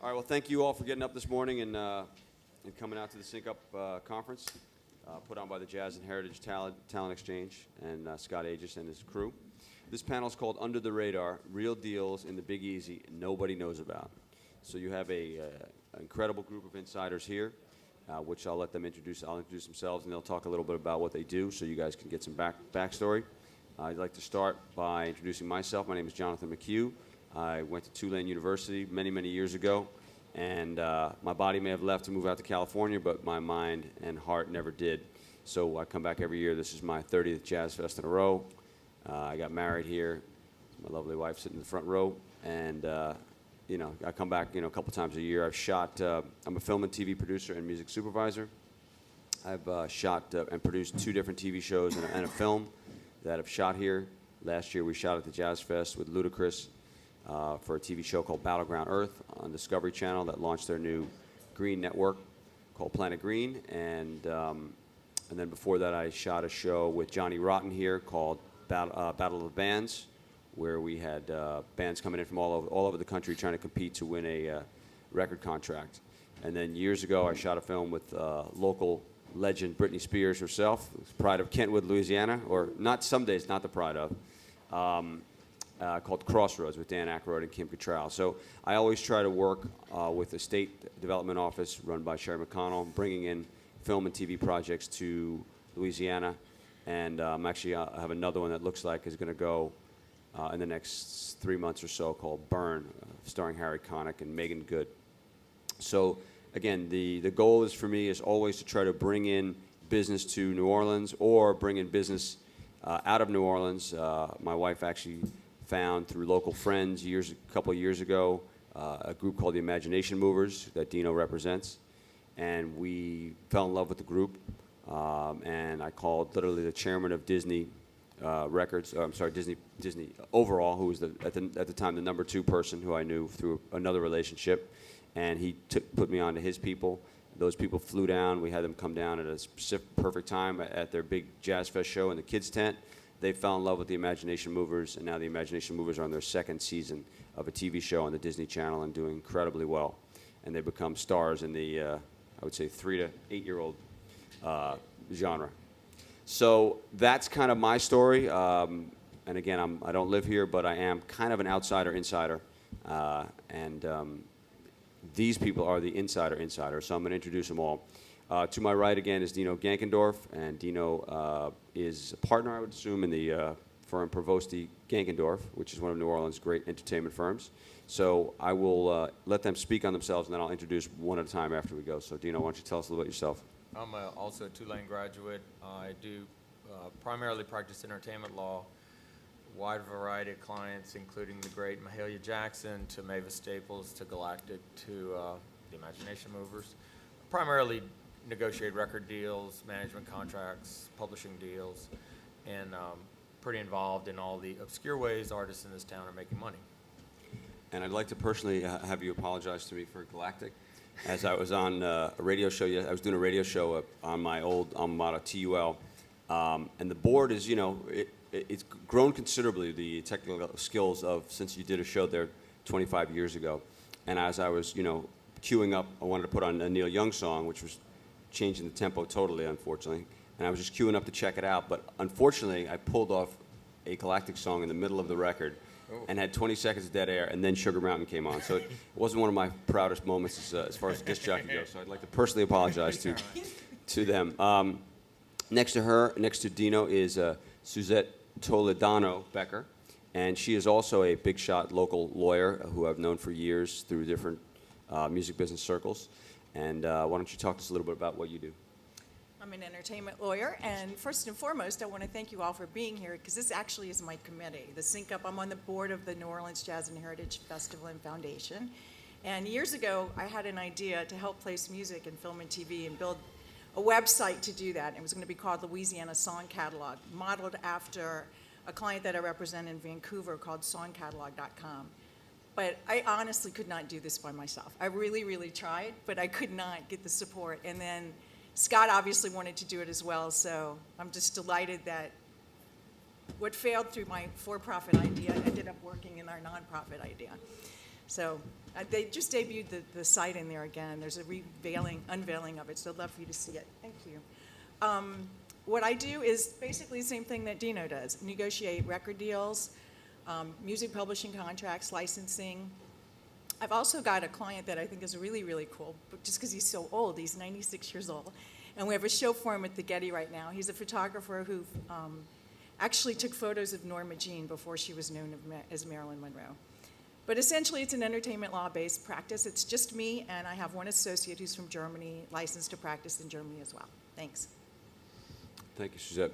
All right, well, thank you all for getting up this morning and coming out to the Sync Up conference put on by the Jazz and Heritage Talent Exchange and Scott Aegis and his crew. This panel is called Under the Radar, Real Deals in the Big Easy Nobody Knows About. So you have an incredible group of insiders here, which I'll let them introduce. I'll introduce themselves, and they'll talk a little bit about what they do so you guys can get some backstory. I'd like to start by introducing myself. My name is Jonathan McHugh. I went to Tulane University many, many years ago, and my body may have left to move out to California, but my mind and heart never did. So I come back every year. This is my 30th Jazz Fest in a row. I got married here. My lovely wife sitting in the front row, and I come back a couple times a year. I've shot. I'm a film and TV producer and music supervisor. I've shot and produced 2 different TV shows and a film that I've shot here. Last year we shot at the Jazz Fest with Ludacris for a TV show called Battleground Earth on Discovery Channel that launched their new Green network called Planet Green. And then before that I shot a show with Johnny Rotten here called Battle of the Bands, where we had bands coming in from all over the country trying to compete to win a record contract. And then years ago I shot a film with local legend Britney Spears herself, Pride of Kentwood, Louisiana, or not some days, not the Pride of, called Crossroads with Dan Aykroyd and Kim Cattrall. So I always try to work with the State Development Office run by Sherry McConnell, bringing in film and TV projects to Louisiana. And actually I have another one that looks like is going to go in the next 3 months or so called Burn, starring Harry Connick and Megan Good. So again, the goal is for me is always to try to bring in business to New Orleans or bring in business out of New Orleans. My wife actually found through local friends a couple of years ago a group called the Imagination Movers that Dino represents, and we fell in love with the group. And I called literally the chairman of Disney Disney overall, who was at the time the number 2 person who I knew through another relationship, and he put me on to his people. Those people flew down. We had them come down at a specific perfect time at their big Jazz Fest show in the kids' tent. They fell in love with the Imagination Movers, and now the Imagination Movers are on their 2nd season of a TV show on the Disney Channel and doing incredibly well. And they become stars in the, I would say, 3 to 8-year-old genre. So that's kind of my story. And again, I don't live here, but I am kind of an outsider insider. These people are the insider, so I'm going to introduce them all. To my right, again, is Dino Gankendorff, and Dino is a partner, I would assume, in the firm Provosti Gankendorff, which is one of New Orleans' great entertainment firms. So I will let them speak on themselves, and then I'll introduce one at a time after we go. So Dino, why don't you tell us a little about yourself? I'm also a Tulane graduate. I do primarily practice entertainment law, wide variety of clients, including the great Mahalia Jackson, to Mavis Staples, to Galactic, to the Imagination Movers. Primarily negotiate record deals, management contracts, publishing deals, and pretty involved in all the obscure ways artists in this town are making money. And I'd like to personally have you apologize to me for Galactic. As I was on a radio show, I was doing a radio show on my old alma mater, TUL, and the board is, it's grown considerably, the technical skills since you did a show there 25 years ago. And as I was, queuing up, I wanted to put on a Neil Young song, which was changing the tempo totally, unfortunately. And I was just queuing up to check it out. But unfortunately, I pulled off a Galactic song in the middle of the record and had 20 seconds of dead air, and then Sugar Mountain came on. So it wasn't one of my proudest moments as far as disc jockey goes. So I'd like to personally apologize to them. Next to Dino, is Suzette Toledano Becker, and she is also a big shot local lawyer who I've known for years through different music business circles. And why don't you talk to us a little bit about what you do? I'm an entertainment lawyer, and first and foremost, I want to thank you all for being here, because this actually is my committee, the Sync Up. I'm on the board of the New Orleans Jazz and Heritage Festival and Foundation. And years ago, I had an idea to help place music in film and TV and build a website to do that. It was going to be called Louisiana Song Catalog, modeled after a client that I represent in Vancouver called songcatalog.com. But I honestly could not do this by myself. I really, really tried, but I could not get the support. And then Scott obviously wanted to do it as well, so I'm just delighted that what failed through my for-profit idea ended up working in our nonprofit idea. So They just debuted the site in there again. There's a unveiling of it, so I'd love for you to see it. Thank you. What I do is basically the same thing that Dino does: negotiate record deals, music publishing contracts, licensing. I've also got a client that I think is really, really cool, but just because he's so old. He's 96 years old. And we have a show for him at the Getty right now. He's a photographer who actually took photos of Norma Jean before she was known as Marilyn Monroe. But essentially, it's an entertainment law-based practice. It's just me, and I have one associate who's from Germany, licensed to practice in Germany as well. Thanks. Thank you, Suzette.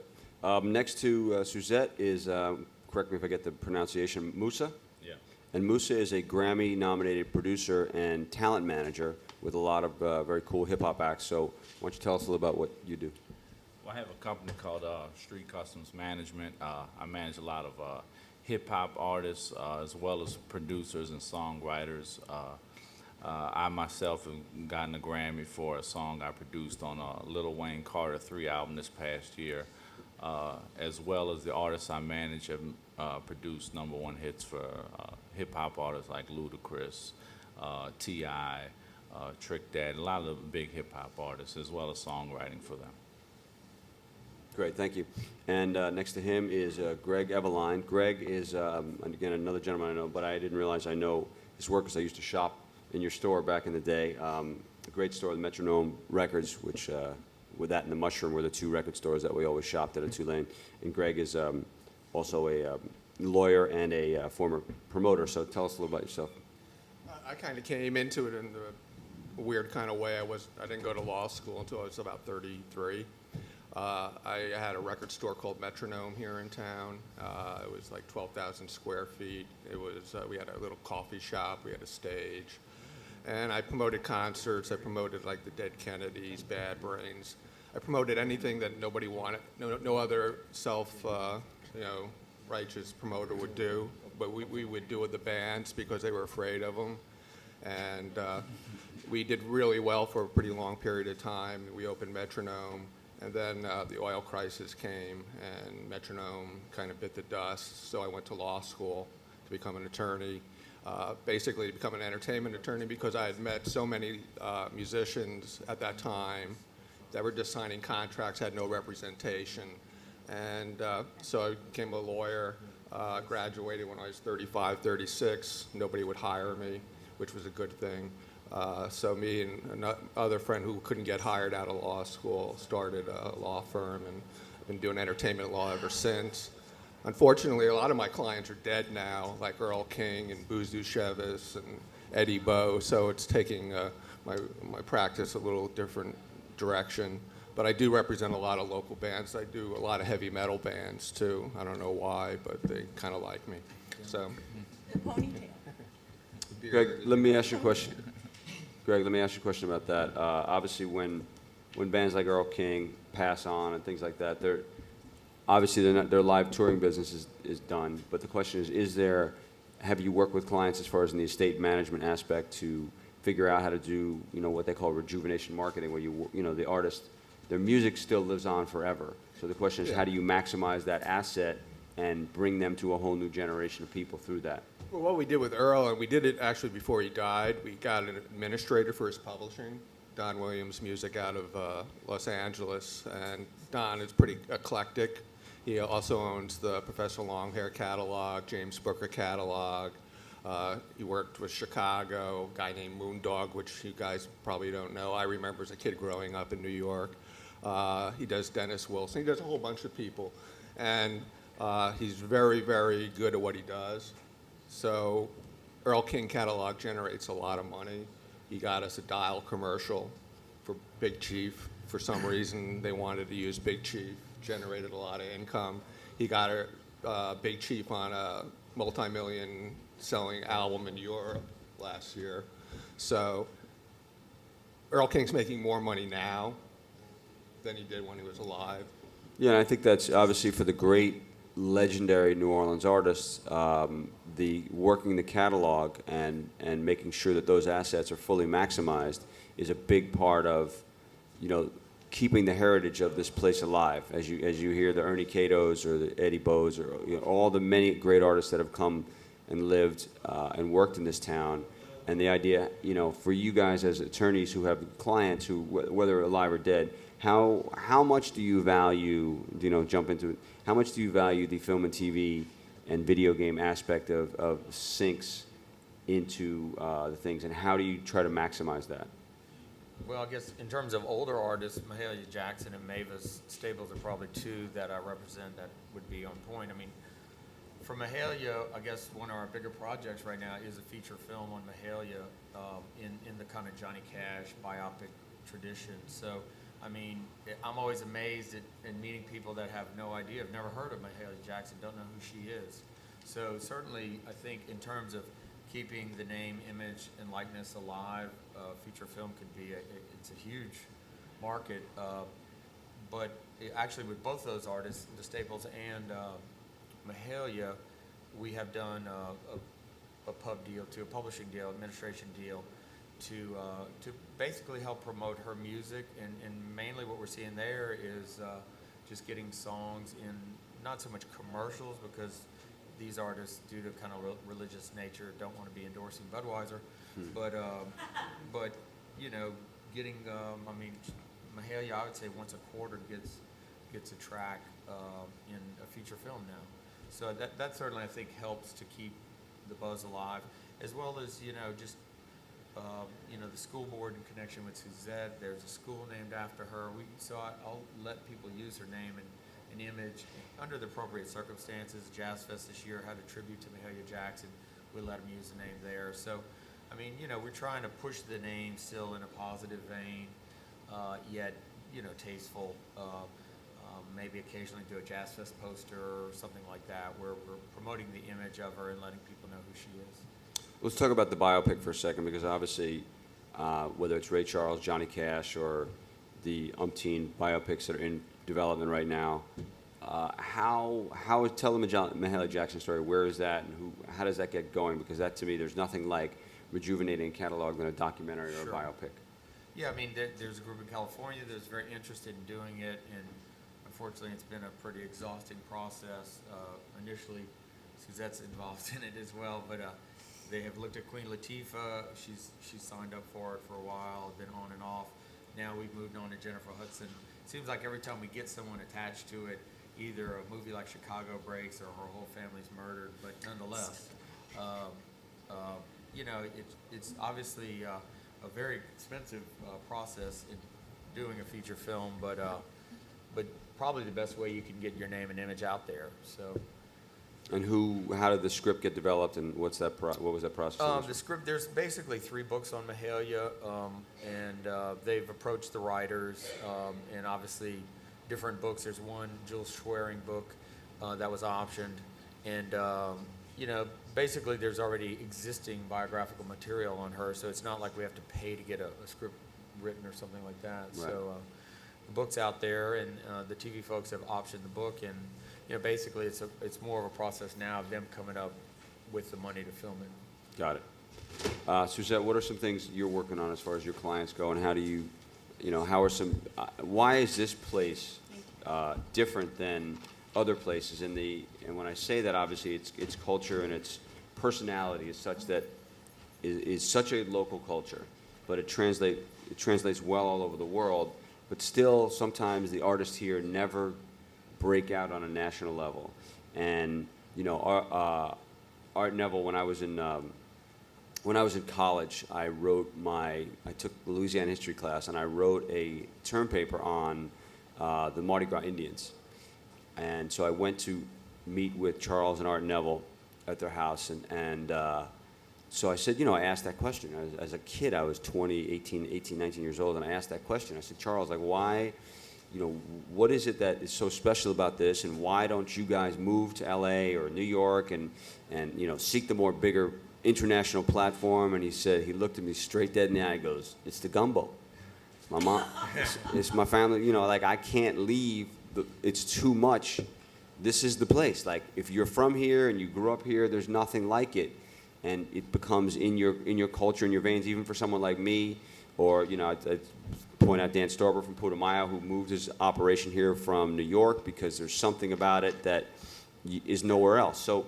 Next to Suzette is, correct me if I get the pronunciation, Mousa? Yeah. And Mousa is a Grammy-nominated producer and talent manager with a lot of very cool hip-hop acts. So why don't you tell us a little about what you do? Well, I have a company called Street Customs Management. I manage a lot of hip-hop artists as well as producers and songwriters. I myself have gotten a Grammy for a song I produced on Lil Wayne Carter 3 album this past year, as well as the artists I manage have produced #1 hits for hip-hop artists like Ludacris, T.I., Trick Daddy, a lot of the big hip-hop artists, as well as songwriting for them. Great, thank you. And next to him is Greg Eveline. Greg is, again, another gentleman I know, but I didn't realize I know his work because I used to shop in your store back in the day. A great store, the Metronome Records, which with that and the Mushroom were the two record stores that we always shopped at at Tulane. And Greg is also a lawyer and a former promoter, so tell us a little about yourself. I kind of came into it in a weird kind of way. I didn't go to law school until I was about 33. I had a record store called Metronome here in town. It was like 12,000 square feet. It was we had a little coffee shop. We had a stage, and I promoted concerts. I promoted like the Dead Kennedys, Bad Brains. I promoted anything that nobody wanted. No other righteous promoter would do. But we would do with the bands because they were afraid of them, and we did really well for a pretty long period of time. We opened Metronome. And then the oil crisis came, and Metronome kind of bit the dust. So I went to law school to become an attorney, basically to become an entertainment attorney, because I had met so many musicians at that time that were just signing contracts, had no representation. And so I became a lawyer, graduated when I was 35, 36. Nobody would hire me, which was a good thing. So me and another friend who couldn't get hired out of law school started a law firm, and I've been doing entertainment law ever since. Unfortunately, a lot of my clients are dead now, like Earl King and Boozoo Chevis and Eddie Bo, so it's taking my practice a little different direction. But I do represent a lot of local bands. I do a lot of heavy metal bands, too. I don't know why, but they kind of like me. So. The ponytail. Greg, let me ask you a question. Greg, let me ask you a question about that. Obviously, when bands like Earl King pass on and things like that, their live touring business is done. But the question is have you worked with clients as far as in the estate management aspect to figure out how to do, what they call rejuvenation marketing, where the artist, their music still lives on forever. So the question is, how do you maximize that asset and bring them to a whole new generation of people through that? Well, what we did with Earl, and we did it actually before he died, we got an administrator for his publishing, Don Williams Music out of Los Angeles. And Don is pretty eclectic. He also owns the Professional Longhair catalog, James Booker catalog. He worked with Chicago, a guy named Moondog, which you guys probably don't know. I remember as a kid growing up in New York. He does Dennis Wilson. He does a whole bunch of people. And he's very, very good at what he does. So Earl King catalog generates a lot of money. He got us a Dial commercial for Big Chief. For some reason, they wanted to use Big Chief, generated a lot of income. He got Big Chief on a multi-million selling album in Europe last year. So Earl King's making more money now than he did when he was alive. Yeah, and I think that's obviously for the great legendary New Orleans artists, the working the catalog and making sure that those assets are fully maximized is a big part of, keeping the heritage of this place alive. As you hear the Ernie Catos or the Eddie Bows or all the many great artists that have come and lived and worked in this town, And the idea, for you guys as attorneys who have clients who, whether alive or dead, how much do you value, jump into it, how much do you value the film and TV and video game aspect of syncs into the things, and how do you try to maximize that? Well, I guess in terms of older artists, Mahalia Jackson and Mavis Staples are probably two that I represent that would be on point. I mean, for Mahalia, I guess one of our bigger projects right now is a feature film on Mahalia in the kind of Johnny Cash biopic tradition. So, I mean, I'm always amazed at meeting people that have no idea, have never heard of Mahalia Jackson, don't know who she is. So certainly, I think in terms of keeping the name, image, and likeness alive, feature film could be it's a huge market. But actually, with both those artists, the Staples and Mahalia, we have done a pub deal, a publishing deal, administration deal, to basically help promote her music, and mainly what we're seeing there is just getting songs in not so much commercials, because these artists, due to kind of religious nature, don't want to be endorsing Budweiser, but getting I mean, Mahalia, I would say once a quarter gets a track in a feature film now. So that certainly, I think, helps to keep the buzz alive, as well as, just, the school board in connection with Suzette. There's a school named after her. So I'll let people use her name and image under the appropriate circumstances. Jazz Fest this year had a tribute to Mahalia Jackson. We let them use the name there. So, I mean, we're trying to push the name still in a positive vein, yet, tasteful. Maybe occasionally do a Jazz Fest poster or something like that, where we're promoting the image of her and letting people know who she is. Let's talk about the biopic for a second, because obviously, whether it's Ray Charles, Johnny Cash, or the umpteen biopics that are in development right now, tell the Mahalia Jackson story. Where is that, and how does that get going? Because that, to me, there's nothing like rejuvenating a catalog than a documentary or a biopic. Yeah, I mean, there's a group in California that's very interested in doing it, and unfortunately, it's been a pretty exhausting process. Initially, Suzette's involved in it as well, but they have looked at Queen Latifah. She's signed up for it for a while, been on and off. Now we've moved on to Jennifer Hudson. It seems like every time we get someone attached to it, either a movie like Chicago breaks or her whole family's murdered, but nonetheless, it's obviously a very expensive process in doing a feature film, but probably the best way you can get your name and image out there. So. And how did the script get developed, and what was that process? The script, there's basically 3 books on Mahalia, and they've approached the writers, and obviously different books. There's one Jules Schwerin book that was optioned, and basically there's already existing biographical material on her, so it's not like we have to pay to get a script written or something like that. Right. So the book's out there, and the TV folks have optioned the book, and basically it's more of a process now of them coming up with the money to film it. Got it. Suzette, what are some things you're working on as far as your clients go, and how do you, why is this place different than other places? And when I say that, obviously its culture and its personality is such that is such a local culture, but it translates well all over the world. But still, sometimes the artists here never break out on a national level. And Art Neville, when I was in college, I took Louisiana history class, and I wrote a term paper on the Mardi Gras Indians. And so I went to meet with Charles and Art Neville at their house, and so I said, I asked that question. As a kid, I was 18, 19 years old, and I asked that question. I said, Charles, why, what is it that is so special about this, and why don't you guys move to LA or New York and seek the more bigger international platform? And he looked at me straight dead in the eye and goes, it's the gumbo. It's my mom, it's my family, I can't leave, it's too much. This is the place. Like, if you're from here and you grew up here, there's nothing like it. And it becomes in your culture, in your veins, even for someone like me, or, I point out Dan Storber from Putumayo, who moved his operation here from New York because there's something about it that is nowhere else. So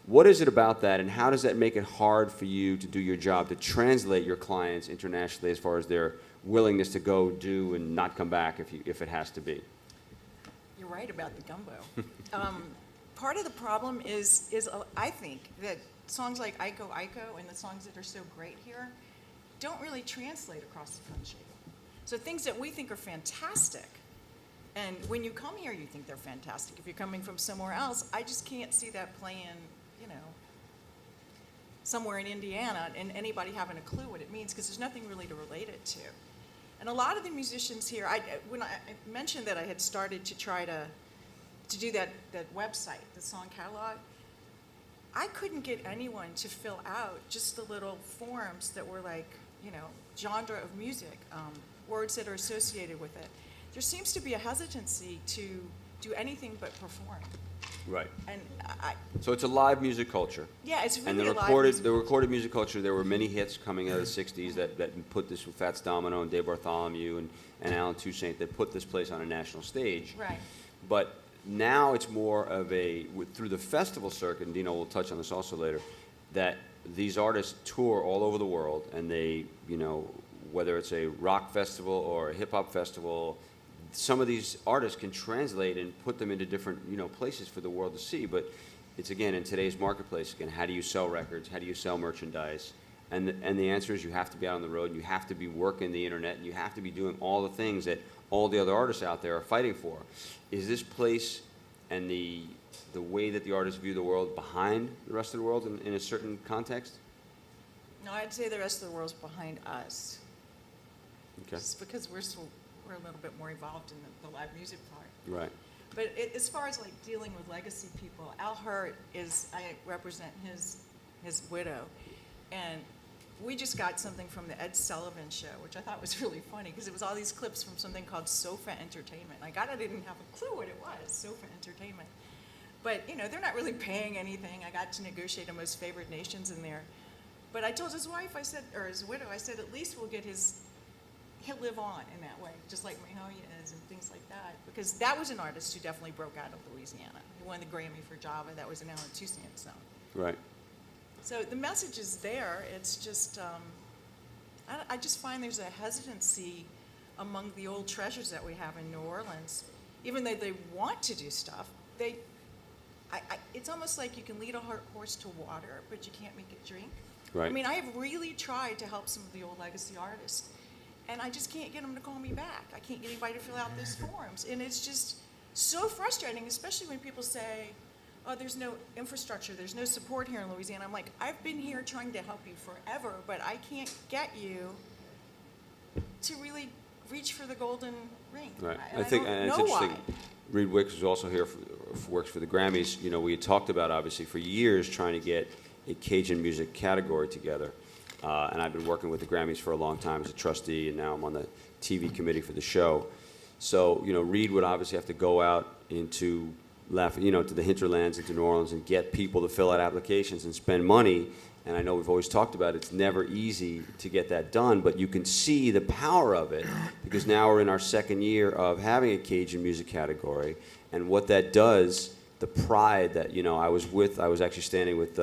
What is it about that, and how does that make it hard for you to do your job, to translate your clients internationally as far as their willingness to go do and not come back if it has to be? You're right about the gumbo. Part of the problem is I think that songs like Iko Iko and the songs that are so great here don't really translate across the country. So things that we think are fantastic, and when you come here you think they're fantastic. If you're coming from somewhere else, I just can't see that playing, you know, somewhere in Indiana and anybody having a clue what it means, because there's nothing really to relate it to. And a lot of the musicians here, when I mentioned that I had started to try to do that website, the song catalog, I couldn't get anyone to fill out just the little forms that were like, you know, genre of music, words that are associated with it. There seems to be a hesitancy to do anything but perform. Right. And So it's a live music culture. yeah, it's And really the a live recorded, music. the recorded music culture, there were many hits coming out of the 60s that put this with Fats Domino and Dave Bartholomew and Alan Toussaint that put this place on a national stage. Right. But now it's more of through the festival circuit, and Dino will touch on this also later, that these artists tour all over the world, and they, you know, whether it's a rock festival or a hip hop festival, some of these artists can translate and put them into different, you know, places for the world to see. But it's, again, in today's marketplace, again, how do you sell records? How do you sell merchandise? And the answer is you have to be out on the road, and you have to be working the internet, and you have to be doing all the things that all the other artists out there are fighting for. Is this place and the way that the artists view the world behind the rest of the world in a certain context? No, I'd say the rest of the world's behind us. Okay. Just because we're a little bit more involved in the live music part. Right. But as far as like dealing with legacy people, Al Hurt I represent his widow, and we just got something from the Ed Sullivan Show, which I thought was really funny because it was all these clips from something called Sofa Entertainment. I didn't have a clue what it was, Sofa Entertainment. But, you know, they're not really paying anything. I got to negotiate a most favored nations in there. But I told his wife, or his widow, I said, at least he'll live on in that way, just like Mahalia is and things like that. Because that was an artist who definitely broke out of Louisiana. He won the Grammy for Java. That was an Alan Toussaint song. Right. So the message is there. It's just, I just find there's a hesitancy among the old treasures that we have in New Orleans. Even though they want to do stuff, it's almost like you can lead a horse to water, but you can't make it drink. Right. I mean, I have really tried to help some of the old legacy artists, and I just can't get them to call me back. I can't get anybody to fill out those forms. And it's just so frustrating, especially when people say, oh, there's no infrastructure, there's no support here in Louisiana. I'm like, I've been here trying to help you forever, but I can't get you to really reach for the golden ring. Right. I think, don't and it's know interesting. why. Reed Wicks is also here, works for the Grammys. You know, we had talked about, obviously, for years trying to get a Cajun music category together. And I've been working with the Grammys for a long time as a trustee, and now I'm on the TV committee for the show. So, you know, Reed would obviously have to go out to the hinterlands, into New Orleans, and get people to fill out applications and spend money. And I know we've always talked about it's never easy to get that done, but you can see the power of it because now we're in our second year of having a Cajun music category, and what that does, the pride that, you know, I was actually standing with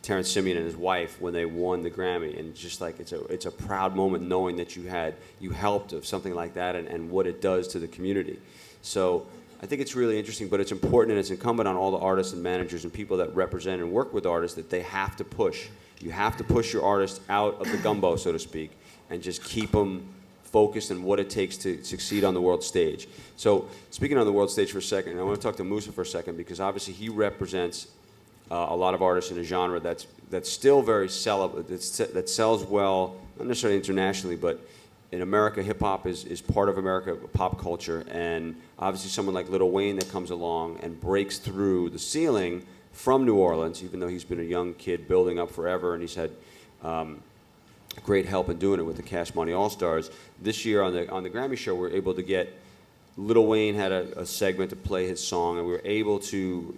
Terrence Simeon and his wife when they won the Grammy, and just like it's a proud moment knowing that you helped of something like that and what it does to the community. So I think it's really interesting, but it's important and it's incumbent on all the artists and managers and people that represent and work with artists that they have to push. You have to push your artists out of the gumbo, so to speak, and just keep them focused on what it takes to succeed on the world stage. So speaking on the world stage for a second, I want to talk to Mousa for a second because obviously he represents a lot of artists in a genre that's still very sellable, that sells well, not necessarily internationally, but in America, hip-hop is part of America pop culture, and obviously someone like Lil Wayne that comes along and breaks through the ceiling from New Orleans, even though he's been a young kid building up forever, and he's had great help in doing it with the Cash Money All-Stars. This year on the Grammy show, we were able to get, Lil Wayne had a segment to play his song, and we were able to,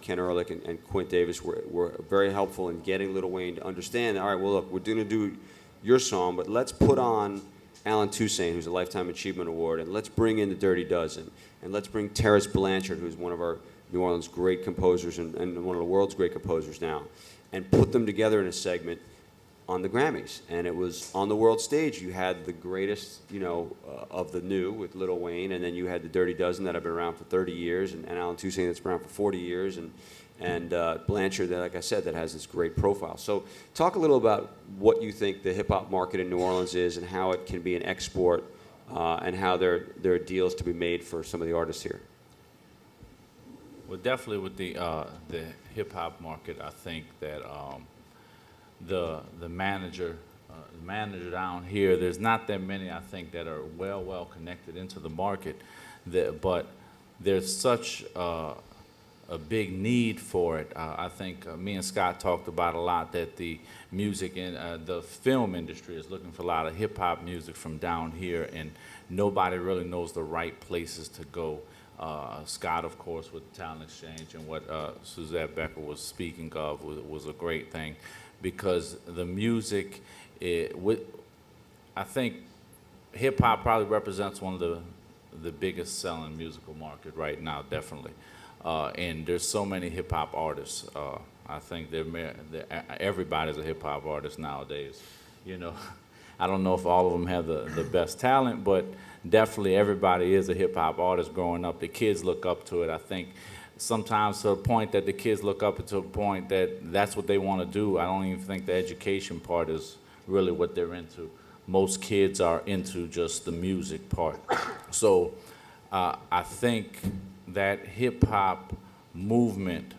Ken Ehrlich and Quint Davis were very helpful in getting Lil Wayne to understand, all right, well, look, we're going to do your song, but let's put on Alan Toussaint, who's a Lifetime Achievement Award, and let's bring in the Dirty Dozen, and let's bring Terrace Blanchard, who's one of our New Orleans' great composers and one of the world's great composers now, and put them together in a segment on the Grammys. And it was on the world stage. You had the greatest, of the new with Lil Wayne, and then you had the Dirty Dozen that have been around for 30 years, and Alan Toussaint that's been around for 40 years, and Blanchard, that, like I said, that has this great profile. So talk a little about what you think the hip-hop market in New Orleans is and how it can be an export, and how there are deals to be made for some of the artists here. Well, definitely with the hip-hop market, I think that the manager down here, there's not that many, I think, that are well connected into the market, but there's such a big need for it. I think me and Scott talked about a lot that the music and the film industry is looking for a lot of hip-hop music from down here, and nobody really knows the right places to go. Scott, of course, with Talent Exchange, and what Suzette Becker was speaking of was a great thing, because the music, I think hip-hop probably represents one of the biggest selling musical market right now, definitely. And there's so many hip-hop artists. I think everybody's a hip-hop artist nowadays. I don't know if all of them have the best talent, but definitely everybody is a hip-hop artist growing up. The kids look up to it. I think sometimes to a point that the kids look up to a point that that's what they want to do. I don't even think the education part is really what they're into. Most kids are into just the music part. So I think that hip-hop movement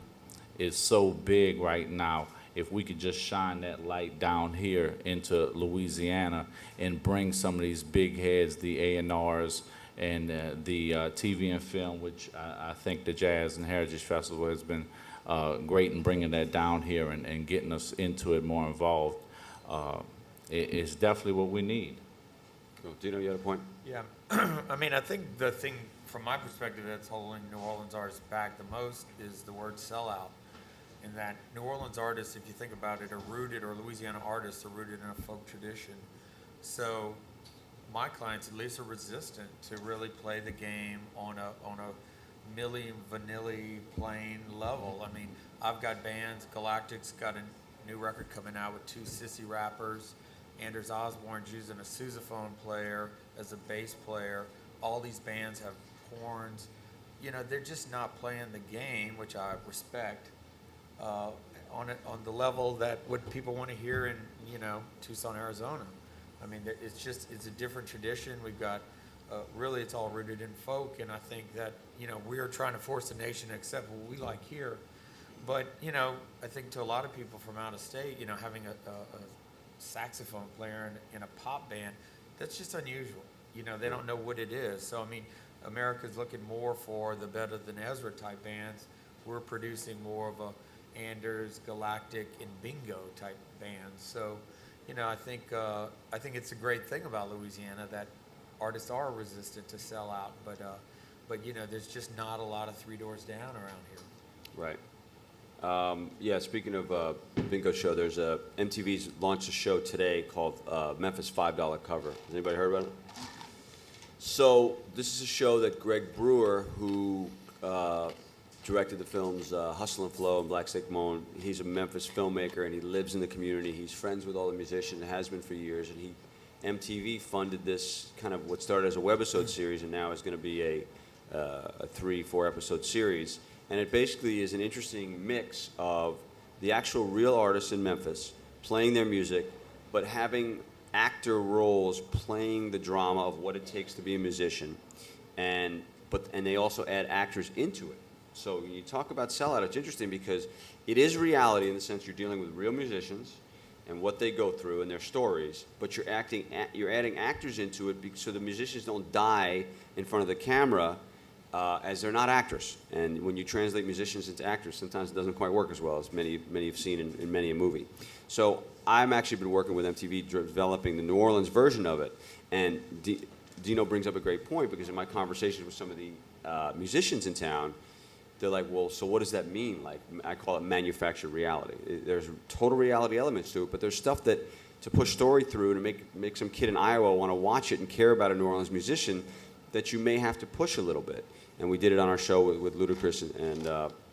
is so big right now. If we could just shine that light down here into Louisiana and bring some of these big heads, the A&Rs and the TV and film, which I think the Jazz and Heritage Festival has been great in bringing that down here and getting us into it more involved. It's definitely what we need. Cool. Dino, you had a point? Yeah, I mean, I think the thing from my perspective that's holding New Orleans artists back the most is the word sellout. In that New Orleans artists, if you think about it, are rooted, or Louisiana artists are rooted in a folk tradition. So my clients at least are resistant to really play the game on a milli vanilli plain level. I mean, I've got bands. Galactic's got a new record coming out with 2 sissy rappers. Anders Osborne's using a sousaphone player as a bass player. All these bands have horns. They're just not playing the game, which I respect. On the level that what people want to hear in Tucson, Arizona. I mean, it's a different tradition. We've got really it's all rooted in folk, and I think that we are trying to force the nation to accept what we like here. But I think to a lot of people from out of state, having a saxophone player in a pop band, that's just unusual. They don't know what it is. So I mean, America's looking more for the Better Than Ezra type bands. We're producing more of a Anders, Galactic, and Bingo type bands. So, I think it's a great thing about Louisiana that artists are resistant to sell out, but there's just not a lot of Three Doors Down around here. Right. Yeah. Speaking of Bingo show, there's MTV's launched a show today called Memphis $5 Cover. Has anybody heard about it? So this is a show that Greg Brewer, who directed the films Hustle and Flow and Black Snake Moan. He's a Memphis filmmaker, and he lives in the community. He's friends with all the musicians and has been for years. And MTV funded this kind of what started as a webisode series and now is going to be a 3-4 episode series. And it basically is an interesting mix of the actual real artists in Memphis playing their music, but having actor roles playing the drama of what it takes to be a musician. And they also add actors into it. So when you talk about sellout, it's interesting because it is reality in the sense you're dealing with real musicians and what they go through and their stories, but you're adding actors into it so the musicians don't die in front of the camera as they're not actors. And when you translate musicians into actors, sometimes it doesn't quite work as well as many have seen in many a movie. So I've actually been working with MTV developing the New Orleans version of it. And Dino brings up a great point because in my conversations with some of the musicians in town, they're like, well, so what does that mean? Like, I call it manufactured reality. There's total reality elements to it, but there's stuff that to push story through to make some kid in Iowa want to watch it and care about a New Orleans musician that you may have to push a little bit. and we did it on our show with Ludacris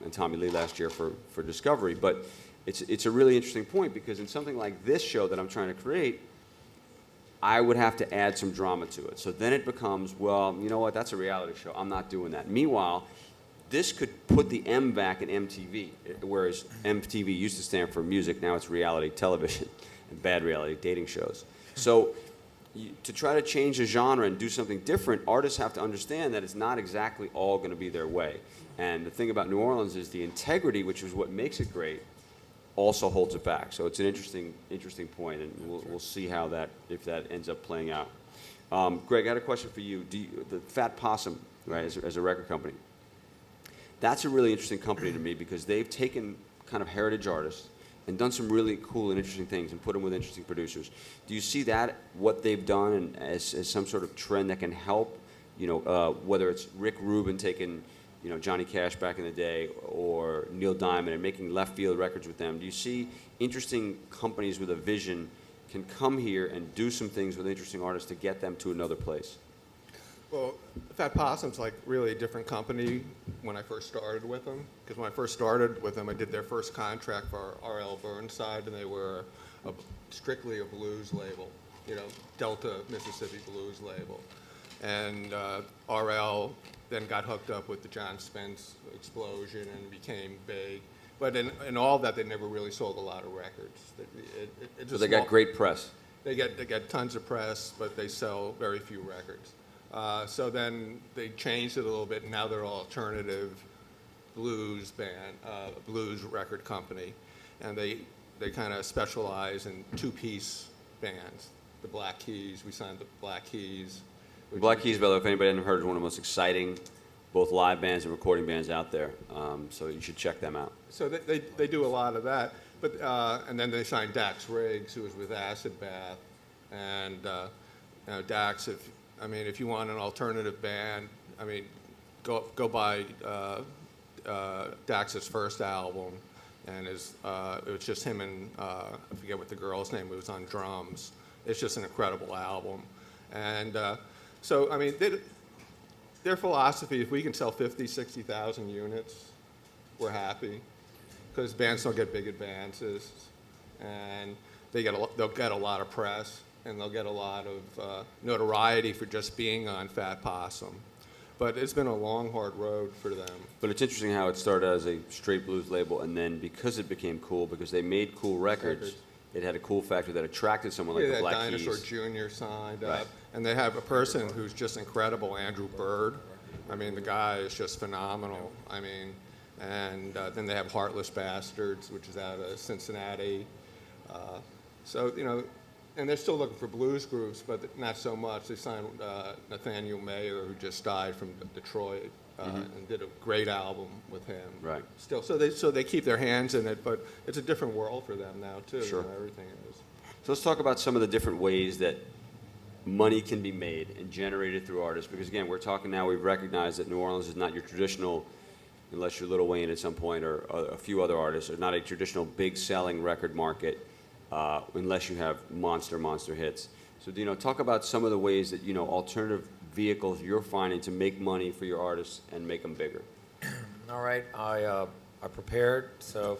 and Tommy Lee last year for Discovery. But it's a really interesting point, because in something like this show that I'm trying to create, I would have to add some drama to it. So then it becomes, well, you know what, that's a reality show. I'm not doing that. Meanwhile, this could put the M back in MTV, whereas MTV used to stand for music, now it's reality television and bad reality dating shows. So to try to change a genre and do something different, artists have to understand that it's not exactly all going to be their way. And the thing about New Orleans is the integrity, which is what makes it great, also holds it back. So it's an interesting point, and we'll see how if that ends up playing out. Greg, I had a question for you. The Fat Possum, right, as a record company, that's a really interesting company to me, because they've taken kind of heritage artists and done some really cool and interesting things and put them with interesting producers. Do you see that, what they've done, and as some sort of trend that can help, whether it's Rick Rubin taking, Johnny Cash back in the day, or Neil Diamond, and making left field records with them? Do you see interesting companies with a vision can come here and do some things with interesting artists to get them to another place? Well, Fat Possum's like really a different company when I first started with them. Because when I first started with them, I did their first contract for R.L. Burnside, and they were strictly a blues label, Delta Mississippi blues label. And R.L. then got hooked up with the John Spence explosion and became big. But in all that, they never really sold a lot of records. So they got great press. They get tons of press, but they sell very few records. So then they changed it a little bit, and now they're an alternative blues band, blues record company. And they kind of specialize in two-piece bands. The Black Keys, we signed the Black Keys. The Black Keys, by the way, if anybody hasn't heard, is one of the most exciting both live bands and recording bands out there. So you should check them out. So they do a lot of that. But and then they signed Dax Riggs, who was with Acid Bath. And Dax, if you want an alternative band, go buy Dax's first album, and it was just him and I forget what the girl's name was on drums. It's just an incredible album, and their philosophy: if we can sell 50, 60,000 units, we're happy, because bands don't get big advances, and they'll get a lot of press. And they'll get a lot of notoriety for just being on Fat Possum. But it's been a long, hard road for them. But it's interesting how it started as a straight blues label, and then because it became cool, because they made cool records, it had a cool factor that attracted someone like the Black Keys. Dinosaur Jr. signed Right. up. And they have a person who's just incredible, Andrew Bird. The guy is just phenomenal. And then they have Heartless Bastards, which is out of Cincinnati. And they're still looking for blues groups, but not so much. They signed Nathaniel Mayer, who just died from Detroit, and did a great album with him. Right. Still, so they keep their hands in it, but it's a different world for them now too. Sure. Everything is. So let's talk about some of the different ways that money can be made and generated through artists. Because again, we're talking now, we've recognized that New Orleans is not your traditional, unless you're Lil Wayne at some point, or a few other artists, or not a traditional big selling record market. Unless you have monster hits. So, talk about some of the ways that, alternative vehicles you're finding to make money for your artists and make them bigger. All right, I prepared, so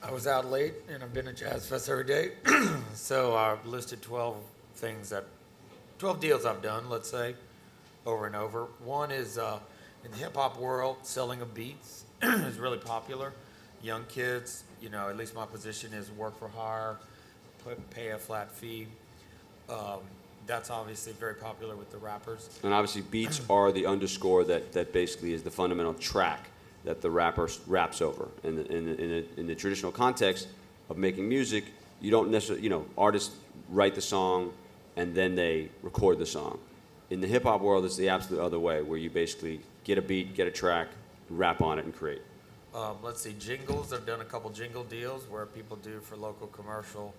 I was out late, and I've been at Jazz Fest every day. So I've listed 12 deals I've done, let's say, over and over. One is in the hip-hop world, selling of beats is really popular. Young kids, at least my position is work for hire, pay a flat fee. That's obviously very popular with the rappers. And obviously beats are the underscore that basically is the fundamental track that the rapper raps over. And in the traditional context of making music, you don't necessarily, artists write the song and then they record the song. In the hip hop world, it's the absolute other way, where you basically get a beat, get a track, rap on it, and create. Let's see, jingles. I've done a couple jingle deals where people do for local commercial,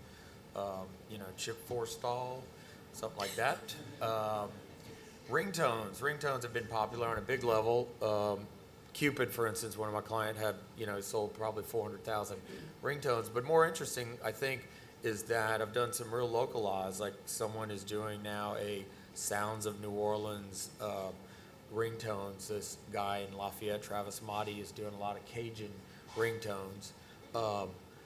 chip forestall, something like that. Ringtones have been popular on a big level. Cupid, for instance, one of my clients had, sold probably 400,000 ringtones. But more interesting, I think, is that I've done some real localized, like someone is doing now a Sounds of New Orleans ringtones. This guy in Lafayette, Travis Motti, is doing a lot of Cajun ringtones.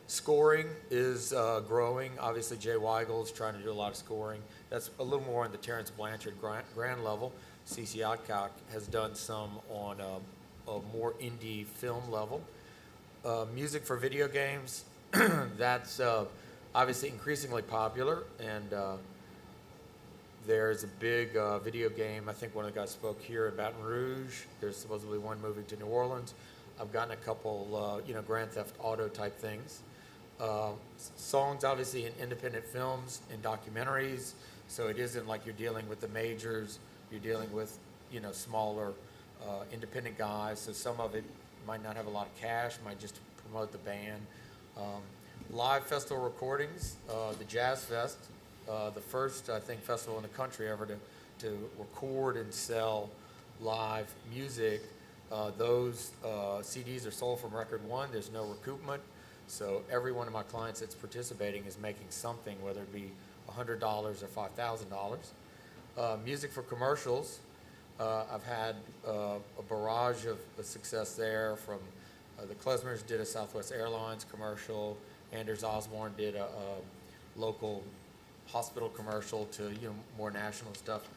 Scoring is growing. Obviously, Jay Weigel's trying to do a lot of scoring. That's a little more on the Terrence Blanchard grand level. CC Adcock has done some on a more indie film level. Music for video games, that's obviously increasingly popular, and there's a big video game. I think one of the guys spoke here in Baton Rouge. There's supposedly one moving to New Orleans. I've gotten a couple, Grand Theft Auto type things. Songs, obviously, in independent films and documentaries. So it isn't like you're dealing with the majors. You're dealing with, smaller independent guys. So some of it might not have a lot of cash, might just promote the band. Live festival recordings, the Jazz Fest, the first, I think, festival in the country ever to record and sell live music. Those CDs are sold from Record One. There's no recoupment. So every one of my clients that's participating is making something, whether it be $100 or $5,000. Music for commercials. I've had a barrage of success there. From the Klezmers did a Southwest Airlines commercial. Anders Osborne did a local hospital commercial to more national stuff.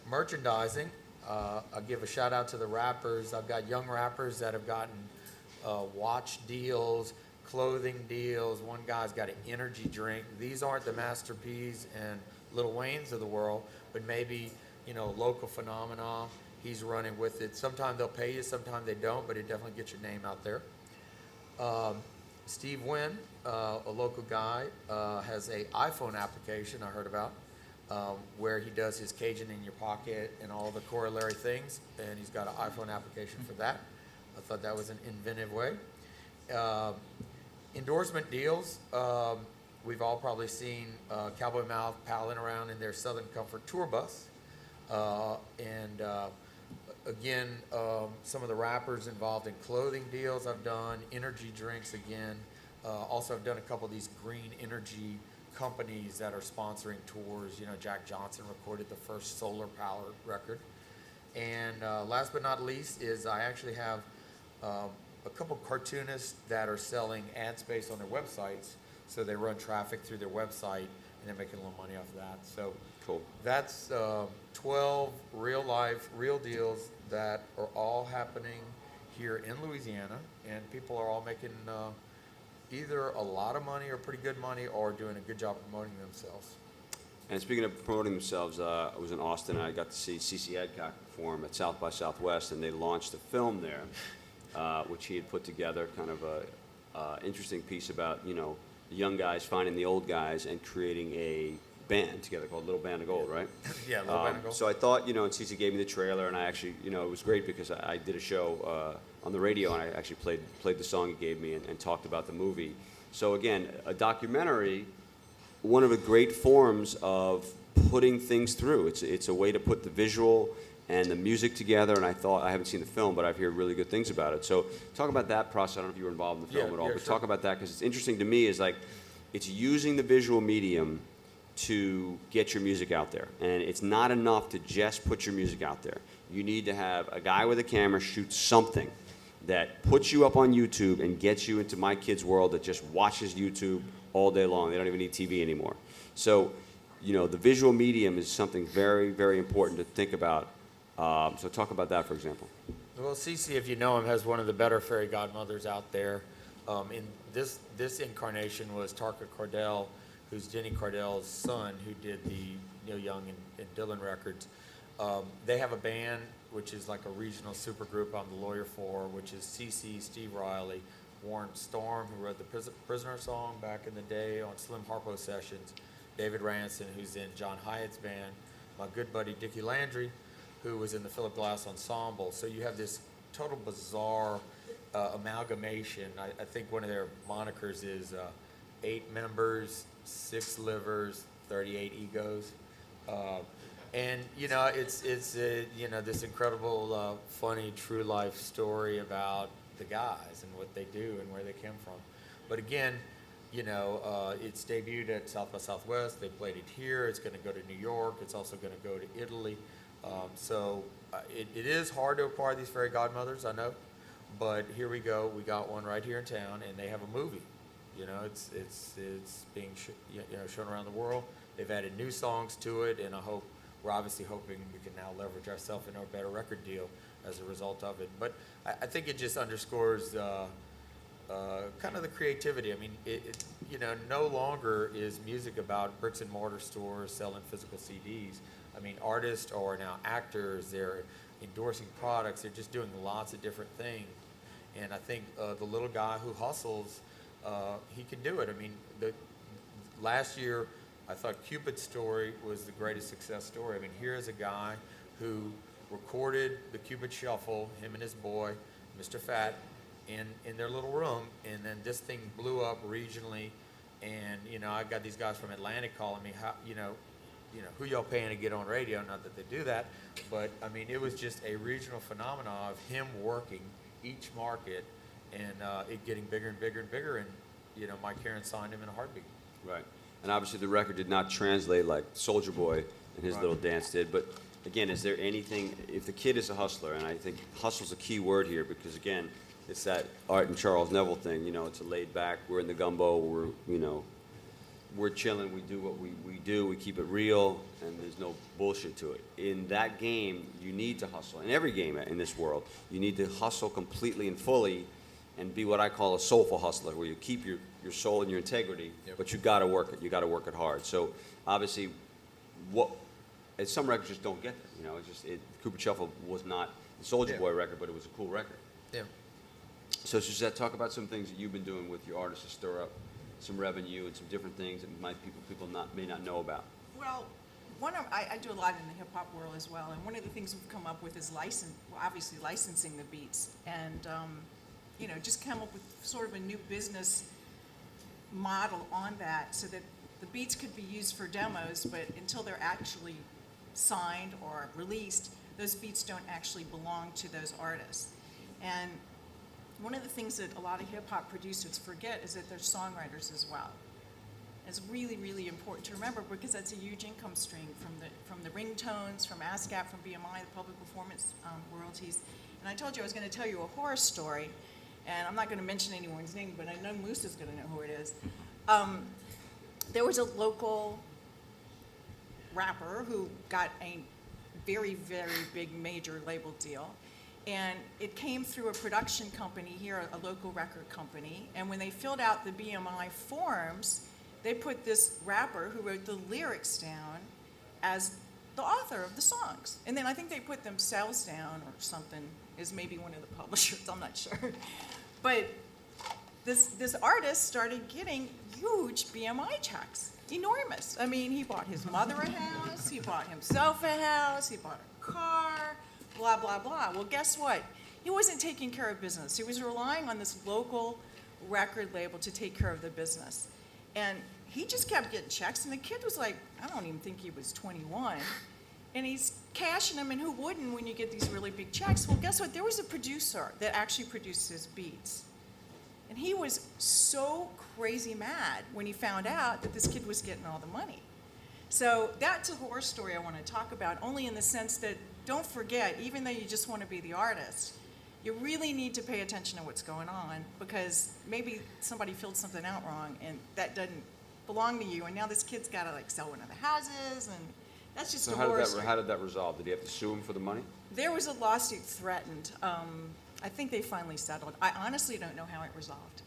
Merchandising. I'll give a shout out to the rappers. I've got young rappers that have gotten watch deals, clothing deals. One guy's got an energy drink. These aren't the Master P's and Lil Waynes of the world, but maybe local phenomena. He's running with it. Sometimes they'll pay you, sometimes they don't, but it definitely gets your name out there. Steve Wynn, a local guy, has a iPhone application I heard about, where he does his Cajun in your pocket and all the corollary things, and he's got an iPhone application for that. I thought that was an inventive way. Endorsement deals. We've all probably seen Cowboy Mouth palling around in their Southern Comfort tour bus. Again, some of the rappers involved in clothing deals I've done, energy drinks again. Also, I've done a couple of these green energy companies that are sponsoring tours. Jack Johnson recorded the first solar power record. And last but not least is I actually have a couple cartoonists that are selling ad space on their websites. So they run traffic through their website, and they're making a little money off of that. So Cool. that's 12 real life, real deals that are all happening here in Louisiana, and people are all making either a lot of money or pretty good money, or doing a good job promoting themselves. And speaking of promoting themselves, I was in Austin and I got to see CC Adcock perform at South by Southwest, and they launched a film there, which he had put together, kind of a interesting piece about, the young guys finding the old guys and creating a band together called Little Band of Gold, right? Yeah, Little Band of Gold. So I thought, and CC gave me the trailer, and I actually, it was great because I did a show on the radio, and I actually played the song he gave me and talked about the movie. So again, a documentary, one of the great forms of putting things through. It's a way to put the visual and the music together, and I haven't seen the film, but I've heard really good things about it. So talk about that process. I don't know if you were involved in the film at all, but sure. talk about that, because it's interesting to me, is like, it's using the visual medium to get your music out there. And it's not enough to just put your music out there. You need to have a guy with a camera shoot something that puts you up on YouTube and gets you into my kid's world that just watches YouTube all day long. They don't even need TV anymore. So, the visual medium is something very, very important to think about. So talk about that, for example. Well, Cece, if you know him, has one of the better fairy godmothers out there. In this incarnation was Tarka Cordell, who's Denny Cordell's son, who did the Neil Young and Dylan records. They have a band, which is like a regional supergroup I'm the lawyer for, which is CC, Steve Riley, Warren Storm, who wrote the Prisoner song back in the day on Slim Harpo sessions, David Ranson, who's in John Hyatt's band, my good buddy Dickie Landry, who was in the Philip Glass Ensemble. So you have this total bizarre amalgamation. I think one of their monikers is 8 members, 6 livers, 38 egos. And it's this incredible, funny, true life story about the guys and what they do and where they came from. But again, it's debuted at South by Southwest. They played it here. It's going to go to New York. It's also going to go to Italy. So it is hard to acquire these fairy godmothers, I know, but here we go. We got one right here in town, and they have a movie. You know, it's being shown around the world. They've added new songs to it, and we're obviously hoping we can now leverage ourselves into a better record deal as a result of it. But I think it just underscores kind of the creativity. I mean, no longer is music about bricks and mortar stores selling physical CDs. I mean, artists are now actors. They're endorsing products. They're just doing lots of different things. And I think the little guy who hustles, he can do it. I mean, last year, I thought Cupid's story was the greatest success story. I mean, here's a guy who recorded the Cupid Shuffle, him and his boy, Mr. Fat, in their little room, and then this thing blew up regionally. And I got these guys from Atlantic calling me, how, who y'all paying to get on radio? Not that they do that, but I mean, it was just a regional phenomenon of him working each market and it getting bigger and bigger and bigger. And Mike Karen signed him in a heartbeat. Right. And obviously the record did not translate like Soulja Boy and his Right. little dance did. But again, is there anything, if the kid is a hustler, and I think hustle's a key word here because again, it's that Art and Charles Neville thing, it's a laid back, we're in the gumbo, we're chilling, we do what we do, we keep it real, and there's no bullshit to it. In that game, you need to hustle. In every game in this world, you need to hustle completely and fully and be what I call a soulful hustler, where you keep your soul and your integrity, Yep. but you got to work it. You got to work it hard. So obviously, and some records just don't get that. It's just Cupid Shuffle was not the Soulja Yeah. Boy record, but it was a cool record. Yeah. So Suzette, talk about some things that you've been doing with your artists to stir up some revenue and some different things that people may not know about. Well, I do a lot in the hip hop world as well, and one of the things we've come up with is obviously licensing the beats, and just come up with sort of a new business model on that, so that the beats could be used for demos, but until they're actually signed or released, those beats don't actually belong to those artists. And one of the things that a lot of hip hop producers forget is that they're songwriters as well. It's really, really important to remember because that's a huge income stream from the ringtones, from ASCAP, from BMI, the public performance royalties. And I told you I was going to tell you a horror story, and I'm not going to mention anyone's name, but I know Mousa's going to know who it is. There was a local rapper who got a very, very big major label deal. And it came through a production company here, a local record company. And when they filled out the BMI forms, they put this rapper who wrote the lyrics down as the author of the songs. And then I think they put themselves down or something, is maybe one of the publishers, I'm not sure. But this artist started getting huge BMI checks, enormous. I mean, he bought his mother a house, he bought himself a house, he bought a car, blah, blah, blah. Well, guess what? He wasn't taking care of business. He was relying on this local record label to take care of the business. And he just kept getting checks, and the kid was like, I don't even think he was 21. And he's cashing them, and who wouldn't when you get these really big checks? Well, guess what? There was a producer that actually produced his beats. And he was so crazy mad when he found out that this kid was getting all the money. So that's a horror story I want to talk about, only in the sense that don't forget, even though you just want to be the artist, you really need to pay attention to what's going on, because maybe somebody filled something out wrong and that doesn't belong to you, and now this kid's got to like sell one of the houses, and that's just So a how horror did story. how did that resolve? Did he have to sue him for the money? There was a lawsuit threatened. I think they finally settled. I honestly don't know how it resolved.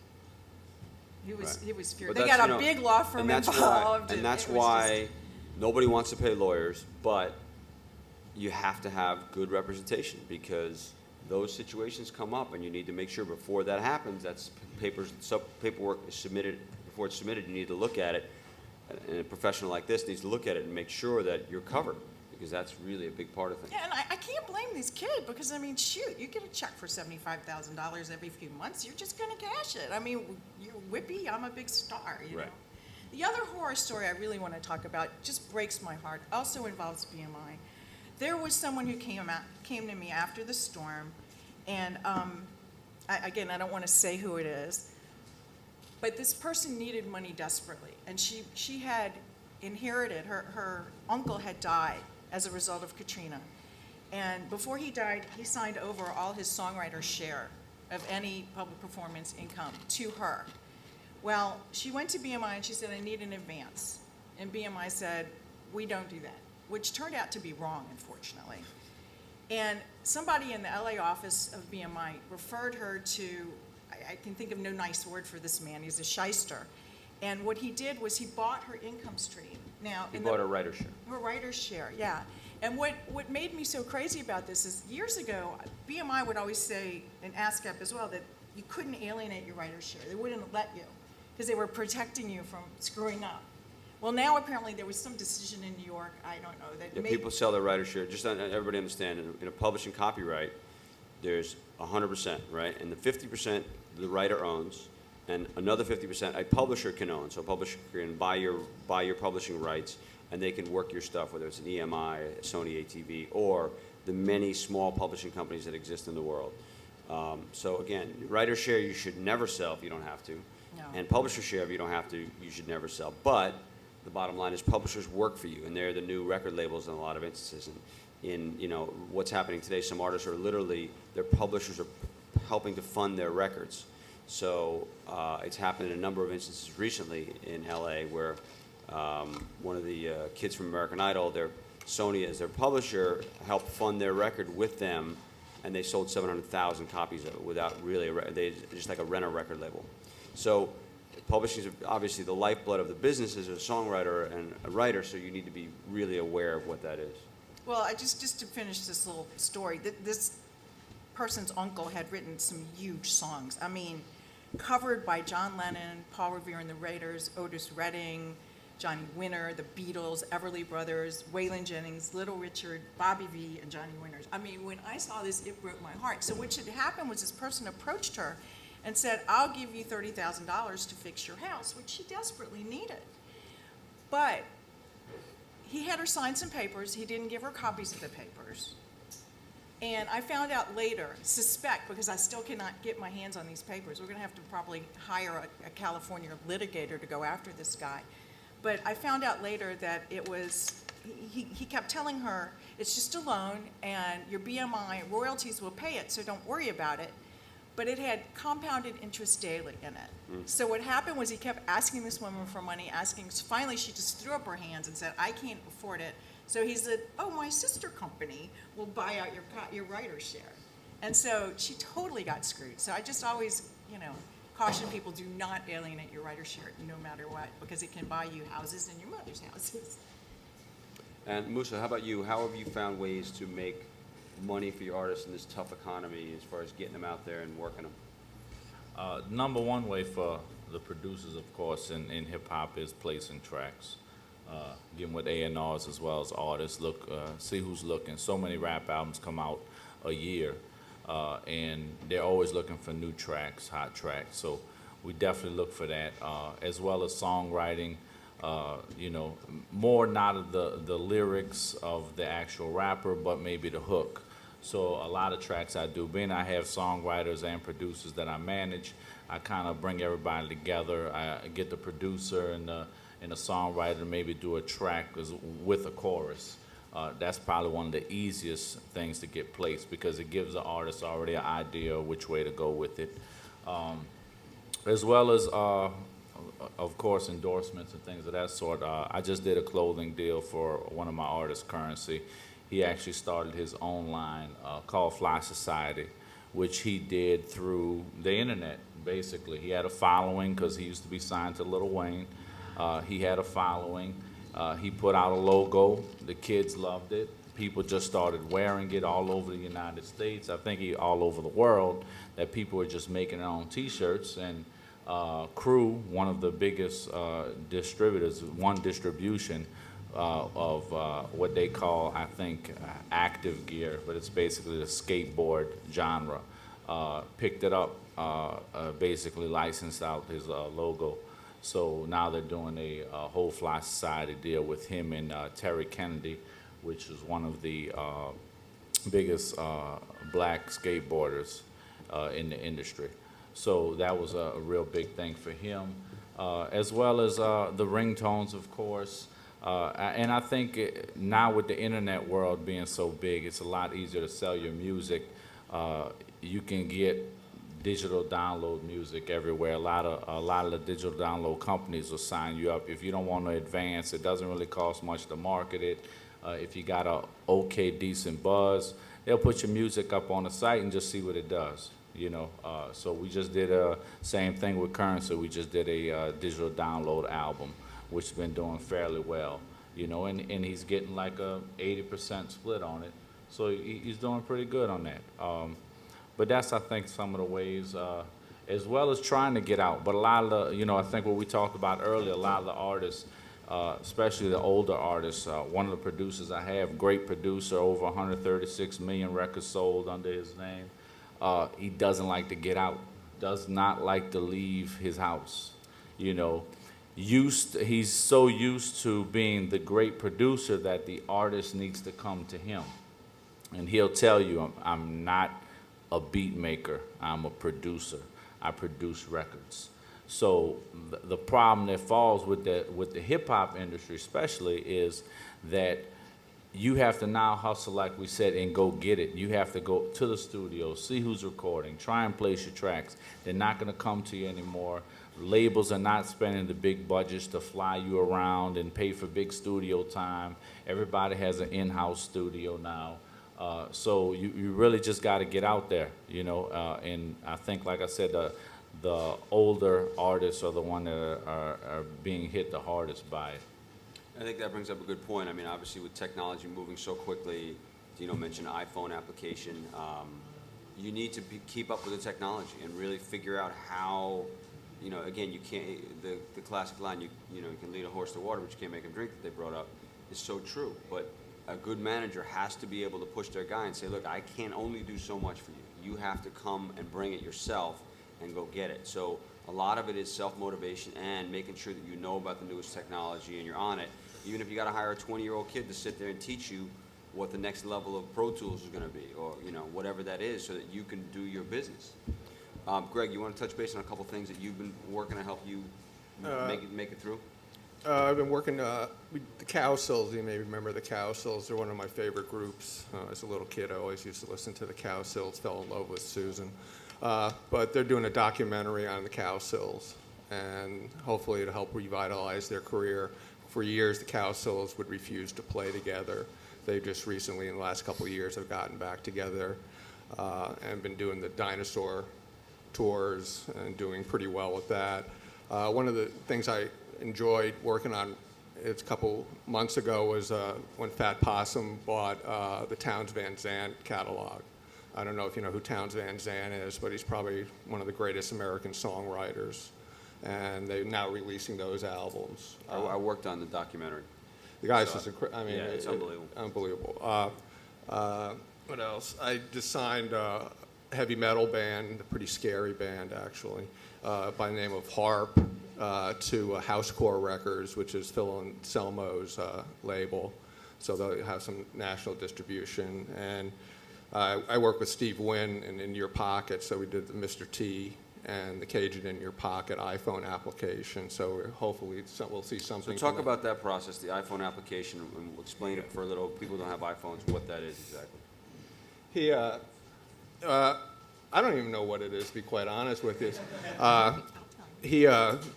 He was Right. furious. But They that's, got you a know, big law firm and that's involved. Why, and that's it was why just- nobody wants to pay lawyers, but you have to have good representation, because those situations come up, and you need to make sure before that happens, that's paperwork is submitted. Before it's submitted, you need to look at it, and a professional like this needs to look at it and make sure that you're covered, because that's really a big part of things. Yeah, and I can't blame this kid, because, I mean, shoot, you get a check for $75,000 every few months, you're just going to cash it. I mean, you're whippy, I'm a big star, you Right. know. The other horror story I really want to talk about just breaks my heart, also involves BMI. There was someone who came to me after the storm, and again, I don't want to say who it is, but this person needed money desperately, and she had inherited, her uncle had died as a result of Katrina, And before he died, he signed over all his songwriter's share of any public performance income to her. Well, she went to BMI and she said, I need an advance. And BMI said, we don't do that, which turned out to be wrong, unfortunately. And somebody in the LA office of BMI referred her to, I can think of no nice word for this man, he's a shyster. And what he did was he bought her income stream. Now, He bought a writer's share. her writer's share, yeah. And what made me so crazy about this is years ago, BMI would always say, and ASCAP as well, that you couldn't alienate your writer's share. They wouldn't let you because they were protecting you from screwing up. Well, now apparently there was some decision in New York, I don't know, that Yeah, made... people sell their writer's share. Just so everybody understand, in a publishing copyright, there's 100%, right? And the 50% the writer owns, and another 50% a publisher can own. So a publisher can buy your publishing rights, and they can work your stuff, whether it's an EMI, a Sony ATV, or the many small publishing companies that exist in the world. So again, writer share you should never sell if you don't have to. No. And publisher share if you don't have to, you should never sell. But the bottom line is publishers work for you, and they're the new record labels in a lot of instances. And in what's happening today, some artists are literally, their publishers are helping to fund their records. So it's happened in a number of instances recently in LA where one of the kids from American Idol, Sony as their publisher, helped fund their record with them, and they sold 700,000 copies of it without really, they just like a rent a record label. So publishing is obviously the lifeblood of the business as a songwriter and a writer, so you need to be really aware of what that is. Well, just to finish this little story, this person's uncle had written some huge songs. I mean, covered by John Lennon, Paul Revere and the Raiders, Otis Redding, Johnny Winter, the Beatles, Everly Brothers, Waylon Jennings, Little Richard, Bobby Vee, and Johnny Winters. I mean, when I saw this, it broke my heart. So what should happen was this person approached her and said, I'll give you $30,000 to fix your house, which she desperately needed. But he had her sign some papers. He didn't give her copies of the papers. And I found out later, because I still cannot get my hands on these papers, we're going to have to probably hire a California litigator to go after this guy. But I found out later that it was, he kept telling her, it's just a loan and your BMI royalties will pay it, so don't worry about it. But it had compounded interest daily in it. So what happened was he kept asking this woman for money, so finally she just threw up her hands and said, I can't afford it. So he said, oh, my sister company will buy out your writer's share. And so she totally got screwed. So I just always, caution people, do not alienate your writer's share no matter what, because it can buy you houses and your mother's houses. And Mousa, how about you? How have you found ways to make money for your artists in this tough economy as far as getting them out there and working them? Number one way for the producers, of course, in hip-hop is placing tracks. Getting with A&Rs as well as artists, see who's looking. So many rap albums come out a year, and they're always looking for new tracks, hot tracks. So we definitely look for that, as well as songwriting. More not of the lyrics of the actual rapper, but maybe the hook. So a lot of tracks I do, being I have songwriters and producers that I manage, I kind of bring everybody together. I get the producer and the songwriter to maybe do a track with a chorus. That's probably one of the easiest things to get placed because it gives the artist already an idea of which way to go with it. As well as, of course, endorsements and things of that sort. I just did a clothing deal for one of my artists, Currency. He actually started his own line called Fly Society, which he did through the internet, basically. He had a following because he used to be signed to Lil Wayne. He had a following. He put out a logo. The kids loved it. People just started wearing it all over the United States. I think all over the world, that people were just making their own T-shirts. And Crew, one of the biggest distributors, one distribution of what they call, I think, active gear, but it's basically the skateboard genre, picked it up, basically licensed out his logo. So now they're doing a whole Fly Society deal with him and Terry Kennedy, which is one of the biggest black skateboarders in the industry. So that was a real big thing for him, as well as the ringtones, of course. And I think now with the internet world being so big, it's a lot easier to sell your music. You can get digital download music everywhere. A lot of the digital download companies will sign you up. If you don't want to advance, it doesn't really cost much to market it. If you got a okay, decent buzz, they'll put your music up on the site and just see what it does. You know, so we just did a same thing with Currency. We just did a digital download album, which has been doing fairly well. You know, and he's getting like a 80% split on it, so he's doing pretty good on that. But that's, I think, some of the ways, as well as trying to get out. But a lot of the, you know, I think what we talked about earlier, a lot of the artists, especially the older artists, one of the producers I have, great producer, over 136 million records sold under his name. He doesn't like to get out, does not like to leave his house, you know. He's so used to being the great producer that the artist needs to come to him. And he'll tell you, I'm not a beat maker, I'm a producer. I produce records. So the problem that falls with the hip hop industry especially is that you have to now hustle, like we said, and go get it. You have to go to the studio, see who's recording, try and place your tracks. They're not gonna come to you anymore. Labels are not spending the big budgets to fly you around and pay for big studio time. Everybody has an in-house studio now. So you really just gotta get out there, you know, and I think, like I said, the older artists are the one that are being hit the hardest by it. I think that brings up a good point. I mean, obviously with technology moving so quickly, Dino mentioned iPhone application. You need to keep up with the technology and really figure out how, you know, again, you can't, the classic line, you know, you can lead a horse to water, but you can't make him drink, that they brought up, is so true. But a good manager has to be able to push their guy and say, look, I can't only do so much for you. You have to come and bring it yourself and go get it. So a lot of it is self-motivation and making sure that you know about the newest technology and you're on it. Even if you got to hire a 20-year-old kid to sit there and teach you what the next level of Pro Tools is going to be, or, you know, whatever that is, so that you can do your business. Greg, you want to touch base on a couple things that you've been working to help you make it through? I've been working with the Cowsills. You may remember the Cowsills. They're one of my favorite groups. As a little kid, I always used to listen to the Cowsills, fell in love with Susan. But they're doing a documentary on the Cowsills, and hopefully it'll help revitalize their career. For years, the Cowsills would refuse to play together. They just recently, in the last couple of years, have gotten back together and been doing the dinosaur tours and doing pretty well with that. One of the things I enjoyed working on a couple months ago was when Fat Possum bought the Townes Van Zandt catalog. I don't know if you know who Townes Van Zandt is, but he's probably one of the greatest American songwriters. And they're now releasing those albums. I worked on the documentary. The guy's So, just incredible. I mean, yeah, it's unbelievable. Unbelievable. What else? I just signed a heavy metal band, a pretty scary band actually, by the name of Harp, to Housecore Records, which is Phil Anselmo's label. So they'll have some national distribution. And I work with Steve Wynn in Your Pocket, so we did the Mr. T and the Cajun in Your Pocket iPhone application. So hopefully we'll see So something. talk about that process, the iPhone application, and we'll explain it for a little people who don't have iPhones, what that is exactly. He, I don't even know what it is, to be quite honest with you.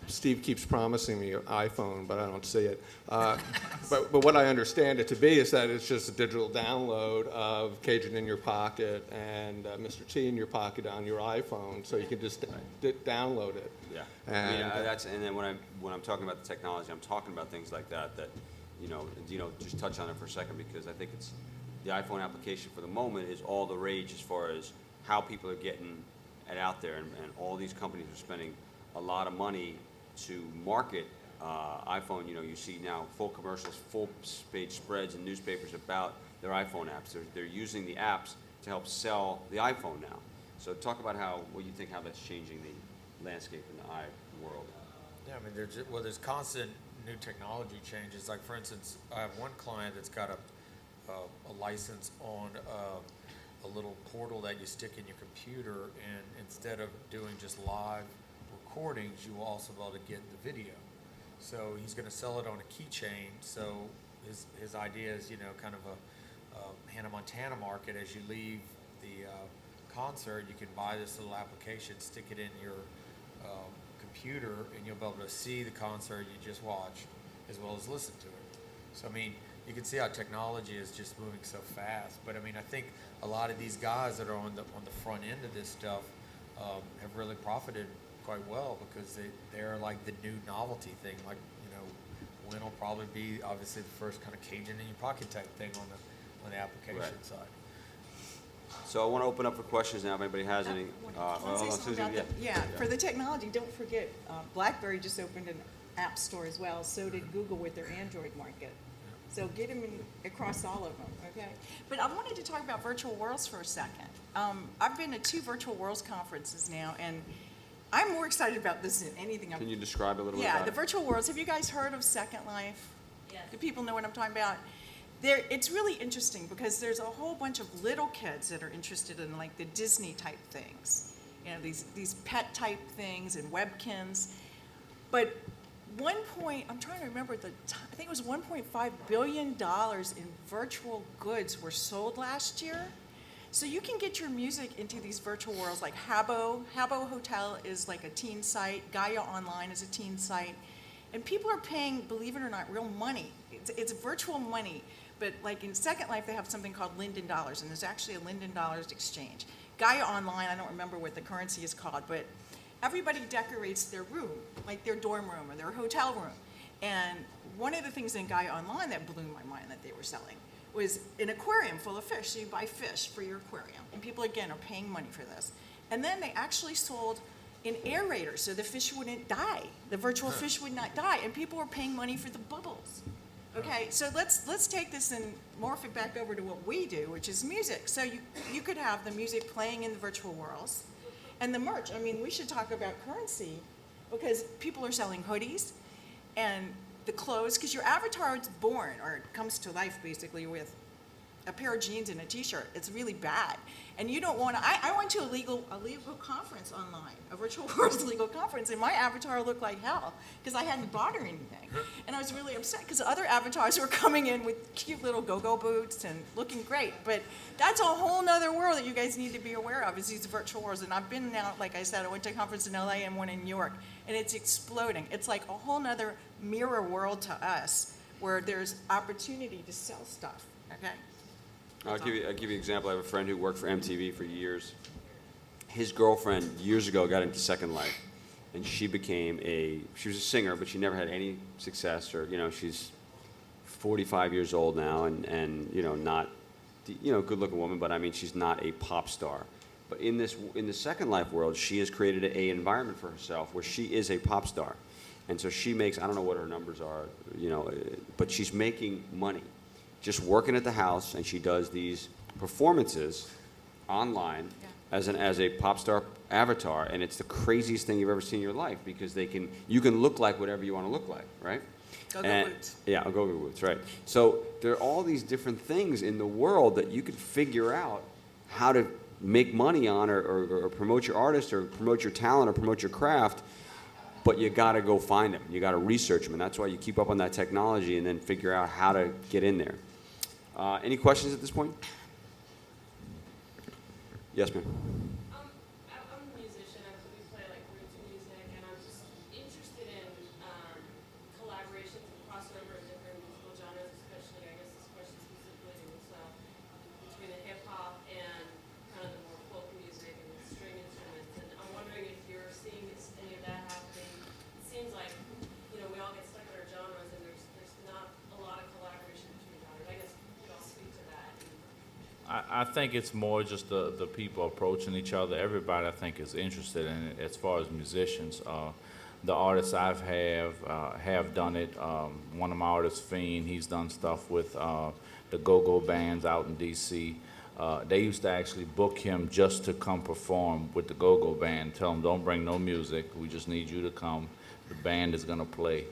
Steve keeps promising me an iPhone, but I don't see it. But what I understand it to be is that it's just a digital download of Cajun in Your Pocket and Mr. T in Your Pocket on your iPhone, so you can just download it. Yeah. And, I mean, and then when I'm talking about the technology, I'm talking about things like that, you know, just touch on it for a second, because I think it's the iPhone application for the moment is all the rage as far as how people are getting it out there, and all these companies are spending a lot of money to market iPhone. You know, you see now full commercials, full-page spreads in newspapers about their iPhone apps. They're using the apps to help sell the iPhone now. So talk about what you think how that's changing the landscape in the world. Yeah, I mean, there's constant new technology changes. Like, for instance, I have one client that's got a license on a little portal that you stick in your computer, and instead of doing just live recordings, you will also be able to get the video. So he's going to sell it on a keychain. So his idea is, kind of a Hannah Montana market. As you leave the concert, you can buy this little application, stick it in your computer, and you'll be able to see the concert you just watched as well as listen to it. So, I mean, you can see how technology is just moving so fast. But, I mean, I think a lot of these guys that are on the front end of this stuff have really profited quite well because they're like the new novelty thing. Like, Win will probably be obviously the first kind of Cajun in your pocket type thing on the application Right. side. So I want to open up for questions now, if anybody has any. Can I Hold say on, something Susan, about yeah. yeah, for the technology, don't forget, BlackBerry just opened an app store as well, so did Google with their Android market. So get them across all of them, okay? But I wanted to talk about virtual worlds for a second. I've been to 2 virtual worlds conferences now, and I'm more excited about this than anything I've. Can you describe a little bit Yeah, about the it? virtual worlds. Have you guys heard of Second Life? Yes. Do people know what I'm talking about? It's really interesting because there's a whole bunch of little kids that are interested in like the Disney type things, these pet type things and Webkins. But I'm trying to remember I think it was $1.5 billion in virtual goods were sold last year. So you can get your music into these virtual worlds like Habbo. Habbo Hotel is like a teen site. Gaia Online is a teen site. And people are paying, believe it or not, real money. It's virtual money. But like in Second Life, they have something called Linden Dollars, and there's actually a Linden Dollars exchange. Gaia Online, I don't remember what the currency is called, but everybody decorates their room, like their dorm room or their hotel room. And one of the things in Gaia Online that blew my mind that they were selling was an aquarium full of fish. So you buy fish for your aquarium. And people, again, are paying money for this. And then they actually sold an aerator so the fish wouldn't die. The virtual fish would not die. And people were paying money for the bubbles. Okay, so let's take this and morph it back over to what we do, which is music. So you could have the music playing in the virtual worlds and the merch. I mean, we should talk about currency because people are selling hoodies and the clothes, because your avatar is born or it comes to life basically with a pair of jeans and a t-shirt. It's really bad. And you don't want to, I went to a legal conference online, a virtual worlds legal conference, and my avatar looked like hell because I hadn't bought her anything. And I was really upset because other avatars were coming in with cute little go-go boots and looking great. But that's a whole nother world that you guys need to be aware of is these virtual worlds. And I've been now, like I said, I went to a conference in LA and one in New York, and it's exploding. It's like a whole nother mirror world to us where there's opportunity to sell stuff, okay? I'll give you an example. I have a friend who worked for MTV for years. His girlfriend years ago got into Second Life, and she was a singer, but she never had any success. Or she's 45 years old now, and not, good-looking woman, but I mean she's not a pop star. But in the Second Life world, she has created a environment for herself where she is a pop star, and so she makes, I don't know what her numbers are, but she's making money. Just working at the house, and she does these performances online as a pop star avatar, and it's the craziest thing you've ever seen in your life because you can look like whatever you want to look like, right? Go-go boots. Yeah, go-go boots, right. So there are all these different things in the world that you could figure out how to make money on or promote your artist or promote your talent or promote your craft, but you got to go find them. You got to research them, and that's why you keep up on that technology and then figure out how to get in there. Any questions at this point? Yes, ma'am. I'm a musician. We play like roots music, and I'm just interested in collaborations and crossover of different musical genres, especially, I guess this question specifically was between the hip hop and kind of the more folk music and the string instruments. And I'm wondering if you're seeing any of that happening. It seems like we all get stuck in our genres, and there's not a lot of collaboration between genres. I guess you could all speak to that. I think it's more just the people approaching each other. Everybody, I think, is interested in it as far as musicians. The artists have done it. One of my artists, Fiend, he's done stuff with the go-go bands out in D.C. They used to actually book him just to come perform with the go-go band, tell him, don't bring no music, we just need you to come. The band is going to play.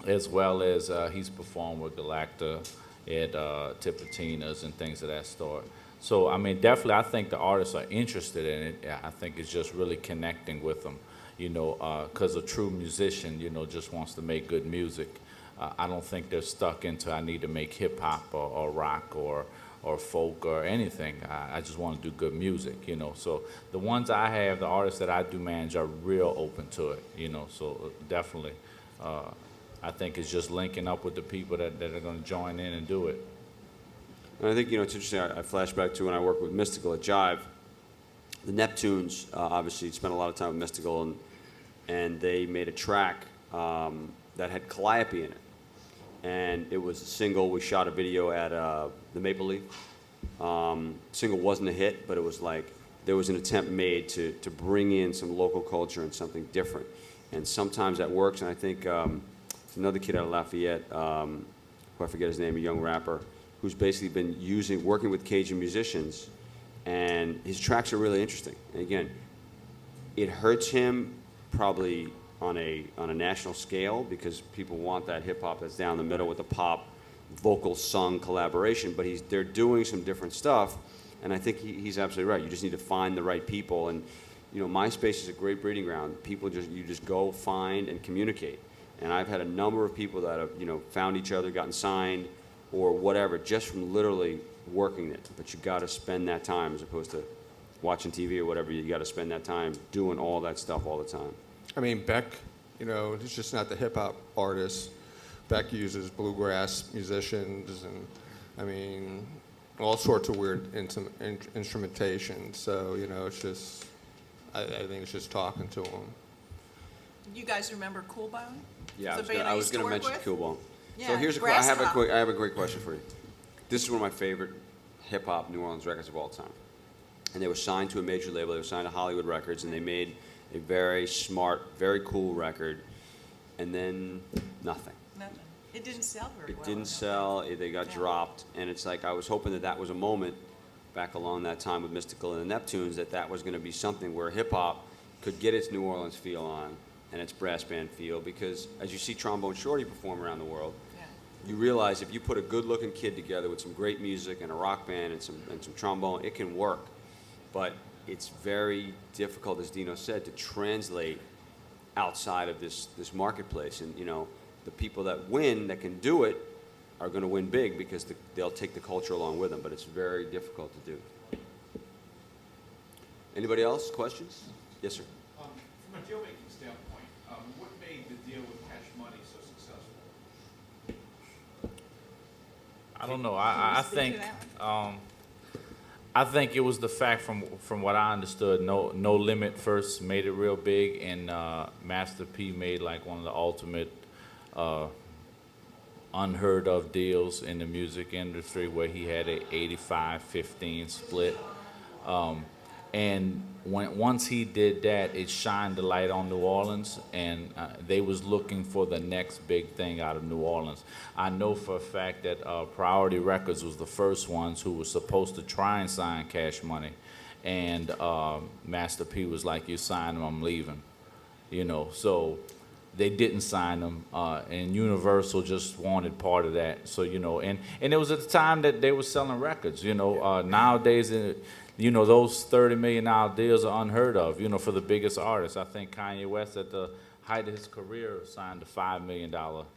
As well as he's performed with Galacta at Tipitina's and things of that sort. So, I mean, definitely I think the artists are interested in it. I think it's just really connecting with them. you know, because a true musician, you know, just wants to make good music. I don't think they're stuck into I need to make hip hop or rock or folk or anything. I just want to do good music, you know. So the ones I have, the artists that I do manage, are real open to it, you know. So definitely, I think it's just linking up with the people that are going to join in and do it. And I think, you know, it's interesting, I flash back to when I worked with Mystical at Jive. The Neptunes, obviously, spent a lot of time with Mystical, and they made a track that had Calliope in it. And it was a single. We shot a video at the Maple Leaf. Single wasn't a hit, but it was like there was an attempt made to bring in some local culture and something different. And sometimes that works, and I think another kid out of Lafayette, who I forget his name, a young rapper, who's basically been working with Cajun musicians, and his tracks are really interesting. And again, it hurts him probably on a national scale because people want that hip hop that's down the middle with the pop, vocal sung collaboration. But they're doing some different stuff, and I think he's absolutely right. You just need to find the right people, and you know, MySpace is a great breeding ground. You just go find and communicate. And I've had a number of people that have, you know, found each other, gotten signed, or whatever, just from literally working it. But you got to spend that time as opposed to watching TV or whatever. You got to spend that time doing all that stuff all the time. I mean, Beck, you know, he's just not the hip-hop artist. Beck uses bluegrass musicians and, I mean, all sorts of weird instrumentation. So, you know, it's just, I think it's just talking to him. You guys remember Cool Bone? Yeah, The band I was used to going to work mention with? Cool Bone. Yeah, So here's Grass I have Top. a great question for you. This is one of my favorite hip-hop New Orleans records of all time. And they were signed to a major label. They were signed to Hollywood Records, and they made a very smart, very cool record, and then nothing. Nothing. It didn't sell very well. It didn't sell. They got Yeah. dropped, and it's like I was hoping that was a moment back along that time with Mystical and the Neptunes that was going to be something where hip-hop could get its New Orleans feel on and its brass band feel, because as you see Trombone Shorty perform around the world, Yeah. you realize if you put a good-looking kid together with some great music and a rock band and some trombone, it can work. But it's very difficult, as Dino said, to translate outside of this marketplace. And, you know, the people that win, that can do it, are going to win big because they'll take the culture along with them. But it's very difficult to do. Anybody else? Questions? Yes, sir. From a deal-making standpoint, what made the deal with Cash Money so successful? I don't know. I think Speak to that. I think it was the fact from what I understood, No Limit first made it real big, and Master P made like one of the ultimate unheard of deals in the music industry, where he had a 85-15 split. And once he did that, it shined the light on New Orleans, and they was looking for the next big thing out of New Orleans. I know for a fact that Priority Records was the first ones who were supposed to try and sign Cash Money, and Master P was like, "You sign him, I'm leaving," you know. So they didn't sign him, and Universal just wanted part of that. So, you know, and it was at the time that they were selling records. You know, nowadays, you know, those $30 million deals are unheard of, you know, for the biggest artists. I think Kanye West, at the height of his career, signed a $5 million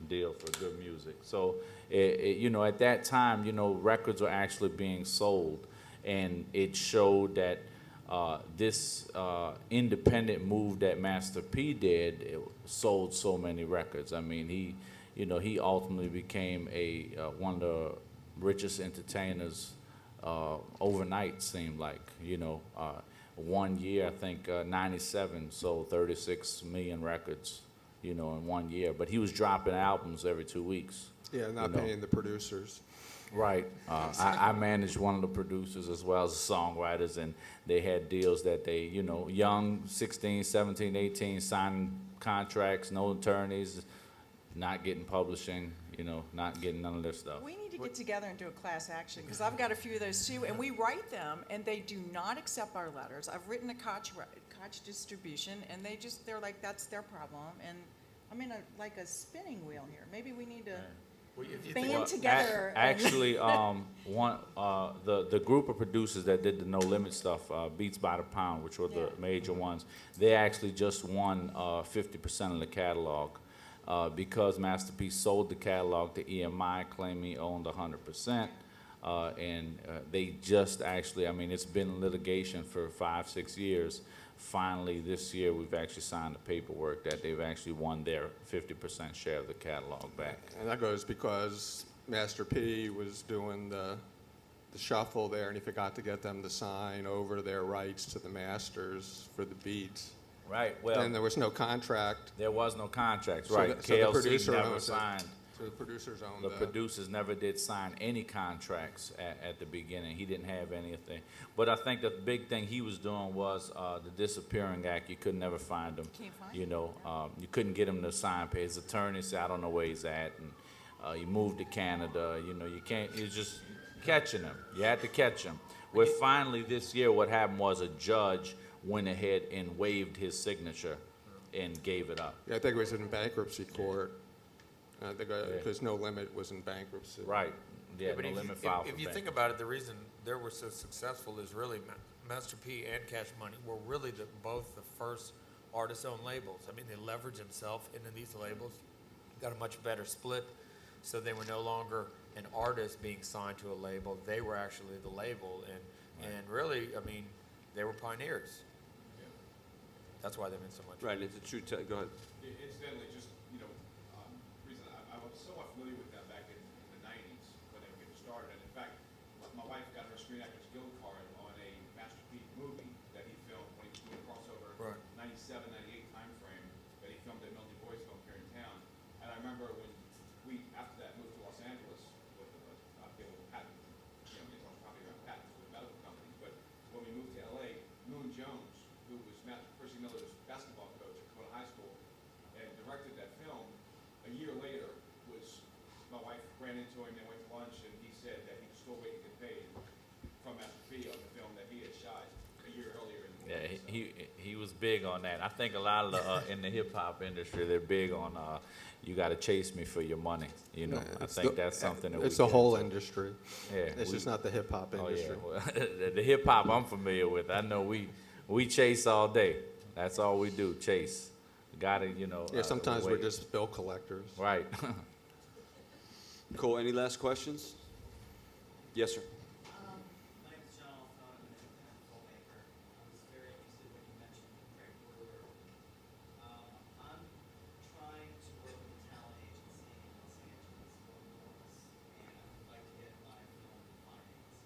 deal for good music. So, you know, at that time, you know, records were actually being sold, and it showed that this independent move that Master P did, it sold so many records. I mean, he ultimately became one of the richest entertainers overnight, seemed like. You know, 1 year, I think 97 sold 36 million records, you know, in 1 year. But he was dropping albums every 2 weeks. Yeah, not you know. paying the producers. Right. I managed one of the producers as well as the songwriters, and they had deals that they, you know, young, 16, 17, 18, signing contracts, no attorneys, not getting publishing, you know, not getting none of this stuff. We need to get together and do a class action, because I've got a few of those too, and we write them, and they do not accept our letters. I've written a Koch distribution, and they're like, that's their problem, and I'm in like a spinning wheel here. Maybe we need to band together. and- Actually, the group of producers that did the No Limit stuff, Beats by the Pound, which were the major ones, they actually just won 50% of the catalog. Because Master P sold the catalog to EMI, claiming he owned 100%. And they just actually, I mean, it's been litigation for 5-6 years. Finally, this year, we've actually signed the paperwork that they've actually won their 50% share of the catalog back. And that goes because Master P was doing the shuffle there, and he forgot to get them to sign over their rights to the masters for the beats. Right, well, And there was no contract. there was no contract, So right? the- so the KLC producer never owns it. signed. So the producers owned The the... producers never did sign any contracts at the beginning. He didn't have anything. But I think the big thing he was doing was the disappearing act. You could never find him. Can't find You know, you couldn't get him to sign. His attorney said, I don't know where he's at. And he moved to Canada. You know, you can't, you're just catching him. You had to catch him. Where finally this year what happened was a judge went ahead and waived his signature and gave it up. Yeah, I think it was in bankruptcy court. I think because No Limit was in bankruptcy. Right. Yeah, But no if limit you, filed if for you think bankruptcy. about it, the reason they were so successful is really Master P and Cash Money were really both the first artist-owned labels. I mean, they leveraged themselves into these labels, got a much better split, so they were no longer an artist being signed to a label. They were actually the label, and really, I mean, they were pioneers. That's why they meant so much. Right, and it's a true, go ahead. Incidentally, just, reason I was somewhat familiar with them back in the 90s when they were getting started. And in fact, my wife got her Screen Actors Guild card on a Master P movie that he filmed when he was doing a crossover, Right. 97, 98 time frame, that he filmed at Melody Boys Film here in town. And I remember when we, after that, moved to Los Angeles with getting patent, intellectual property around patents with medical companies. But when we moved to LA, Moon Jones, who was Percy Miller's basketball coach at Dakota High School, and directed that film. A year later, my wife ran into him, they went to lunch, and he said that he was still waiting to get paid from Master P on the film that he had shot a year earlier. He was big on that. I think a lot of the, in the hip hop industry, they're big on you got to chase me for your money. You know, I think that's something that It's we the get whole into. industry. Yeah, It's just not the hip hop Oh yeah, industry. well, the hip hop I'm familiar with. I know we chase all day. That's all we do, chase. Got to, Yeah, sometimes we're wait. just bill collectors. Right. Cool, any last questions? Yes, sir. My name is John Alfano. I'm an independent filmmaker. I was very interested when you mentioned Greg Brewer. I'm trying to work with a talent agency in Los Angeles for Morris, and I would like to get my film financed.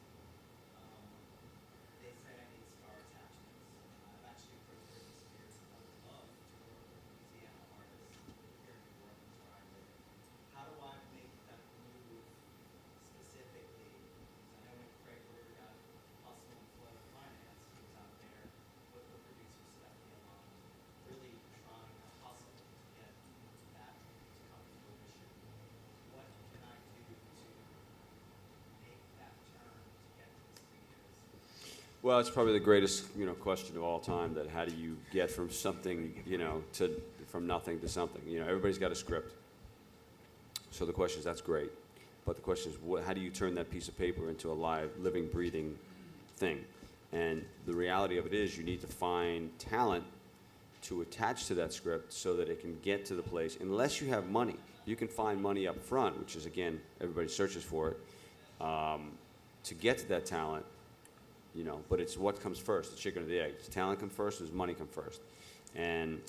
They say I need star attachments. I've actually worked with Spears. I would love to work with Louisiana artists here in New Orleans where I live. How do I make that move specifically? Because I know when Craig Brewer got Hustle and Flow Finance, he was out there with the producer Stephanie along, really trying to hustle to get that to come to fruition. What can I do to make that turn to get to the studios? Well, it's probably the greatest, question of all time, that how do you get from something, from nothing to something? Everybody's got a script. So the question is, that's great. But the question is, how do you turn that piece of paper into a live, living, breathing thing? And the reality of it is you need to find talent to attach to that script so that it can get to the place. Unless you have money, you can find money up front, which is, again, everybody searches for it, to get to that talent. But it's what comes first, the chicken or the egg. Does talent come first, or does money come first? And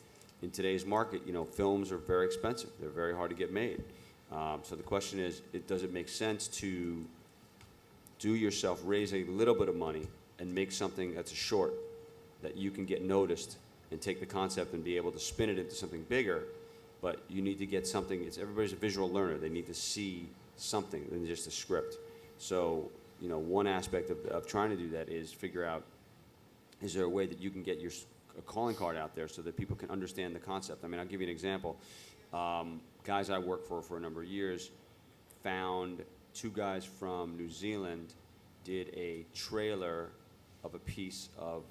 in today's market, films are very expensive. They're very hard to get made. So the question is, does it make sense to do yourself, raise a little bit of money, and make something that's a short, that you can get noticed and take the concept and be able to spin it into something bigger? But you need to get something, everybody's a visual learner. They need to see something than just a script. So, one aspect of trying to do that is figure out, is there a way that you can get a calling card out there so that people can understand the concept? I mean, I'll give you an example. Guys I worked for a number of years found two guys from New Zealand did a trailer of a piece of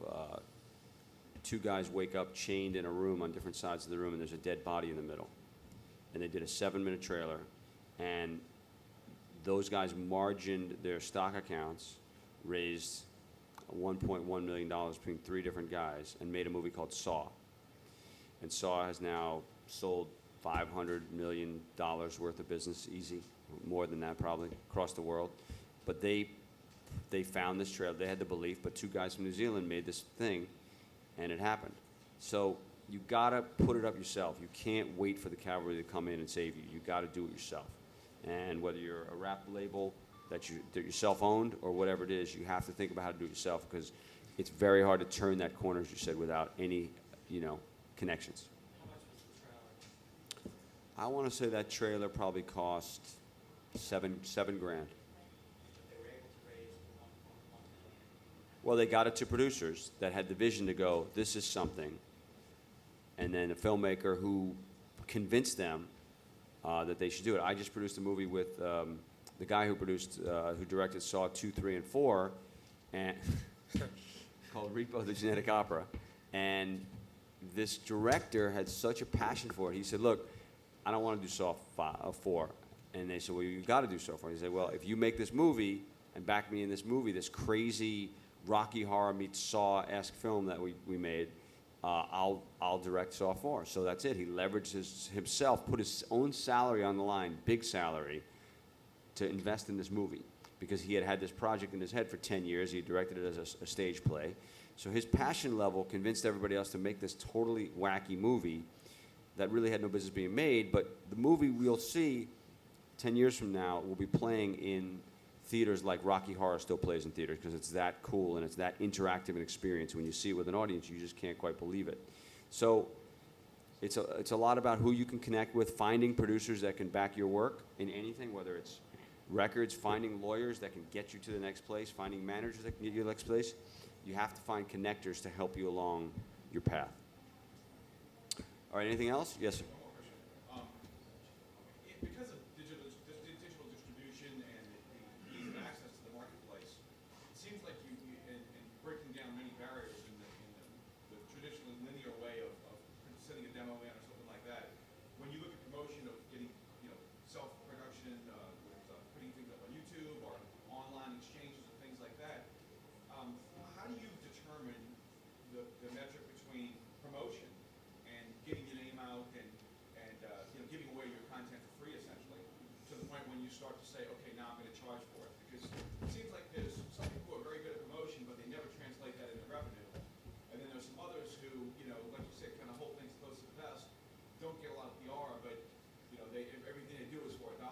two guys wake up chained in a room on different sides of the room, and there's a dead body in the middle. And they did a 7-minute trailer, and those guys margined their stock accounts, raised $1.1 million between 3 different guys, and made a movie called Saw. And Saw has now sold $500 million worth of business, easy, more than that probably, across the world. But they found this trailer. They had the belief, but 2 guys from New Zealand made this thing, and it happened. So you gotta put it up yourself. You can't wait for the cavalry to come in and save you. You gotta do it yourself. And whether you're a rap label that you're self-owned or whatever it is, you have to think about how to do it yourself, because it's very hard to turn that corner, as you said, without any, connections. How much was the trailer? I want to say that trailer probably cost $7 grand. But they were able to raise 1.1 million. Well, they got it to producers that had the vision to go, this is something. And then a filmmaker who convinced them that they should do it. I just produced a movie with the guy who directed Saw 2, 3, and 4, and called Repo, the Genetic Opera. And this director had such a passion for it. He said, look, I don't want to do Saw 4. And they said, well, you got to do Saw 4. He said, well, if you make this movie and back me in this movie, this crazy Rocky Horror meets Saw-esque film that we made, I'll direct Saw 4. So that's it. He leveraged himself, put his own salary on the line, big salary, to invest in this movie, because he had this project in his head for 10 years. He directed it as a stage play. So his passion level convinced everybody else to make this totally wacky movie that really had no business being made. But the movie we'll see 10 years from now will be playing in theaters like Rocky Horror still plays in theaters, because it's that cool and it's that interactive an experience. When you see it with an audience, you just can't quite believe it. So it's a lot about who you can connect with, finding producers that can back your work in anything, whether it's records, finding lawyers that can get you to the next place, finding managers that can get you to the next place. You have to find connectors to help you along your path. All right, anything else? Yes, sir. Because of digital distribution and the ease of access to the marketplace, it seems like you and breaking down many barriers in the traditional linear way of sending a demo in or something like that. When you look at promotion of getting self-production with putting things up on YouTube or online exchanges and things like that, how do you determine the metric between promotion and getting your name out and giving away your content for free, essentially, to the point when you start to say, okay, now I'm going to charge for it? Because it seems like there's some people who are very good at promotion, but they never translate that into revenue. And then there's some others who, like you said, kind of hold things close to the vest, don't get a lot of PR, but everything they do is for $1.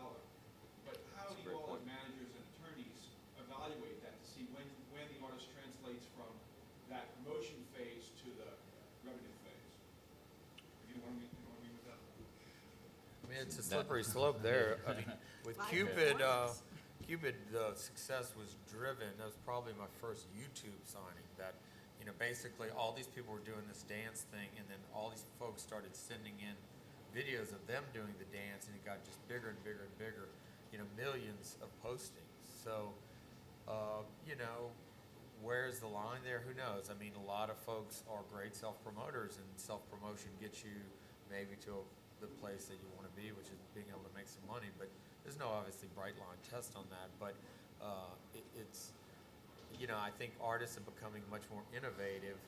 But how do you all, as managers and attorneys, evaluate that to see when the artist translates from that promotion phase to the revenue phase? You know what I mean with that? I mean, it's a slippery slope there. I mean, with Cupid, the success was driven. That was probably my first YouTube signing. That, basically all these people were doing this dance thing, and then all these folks started sending in videos of them doing the dance, and it got just bigger and bigger and bigger. Millions of postings. So, where's the line there? Who knows? I mean, a lot of folks are great self-promoters, and self-promotion gets you maybe to the place that you want to be, which is being able to make some money. But there's no obviously bright line test on that. But it's, I think artists are becoming much more innovative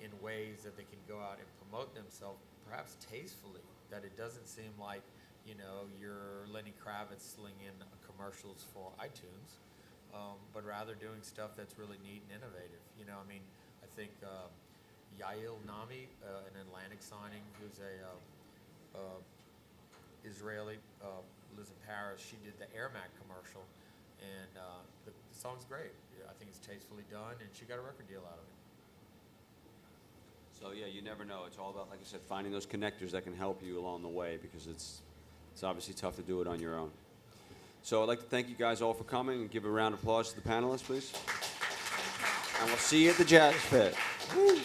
in ways that they can go out and promote themselves, perhaps tastefully, that it doesn't seem like, you're Lenny Kravitz sling in commercials for iTunes, but rather doing stuff that's really neat and innovative. I think Yael Nami, an Atlantic signing, who's a Israeli, lives in Paris. She did the Air Mac commercial, and the song's great. I think it's tastefully done, and she got a record deal out of it. So yeah, you never know. It's all about, like I said, finding those connectors that can help you along the way, because it's obviously tough to do it on your own. So I'd like to thank you guys all for coming, and give a round of applause to the panelists, please. And we'll see you at the Jazz Pit. Woo.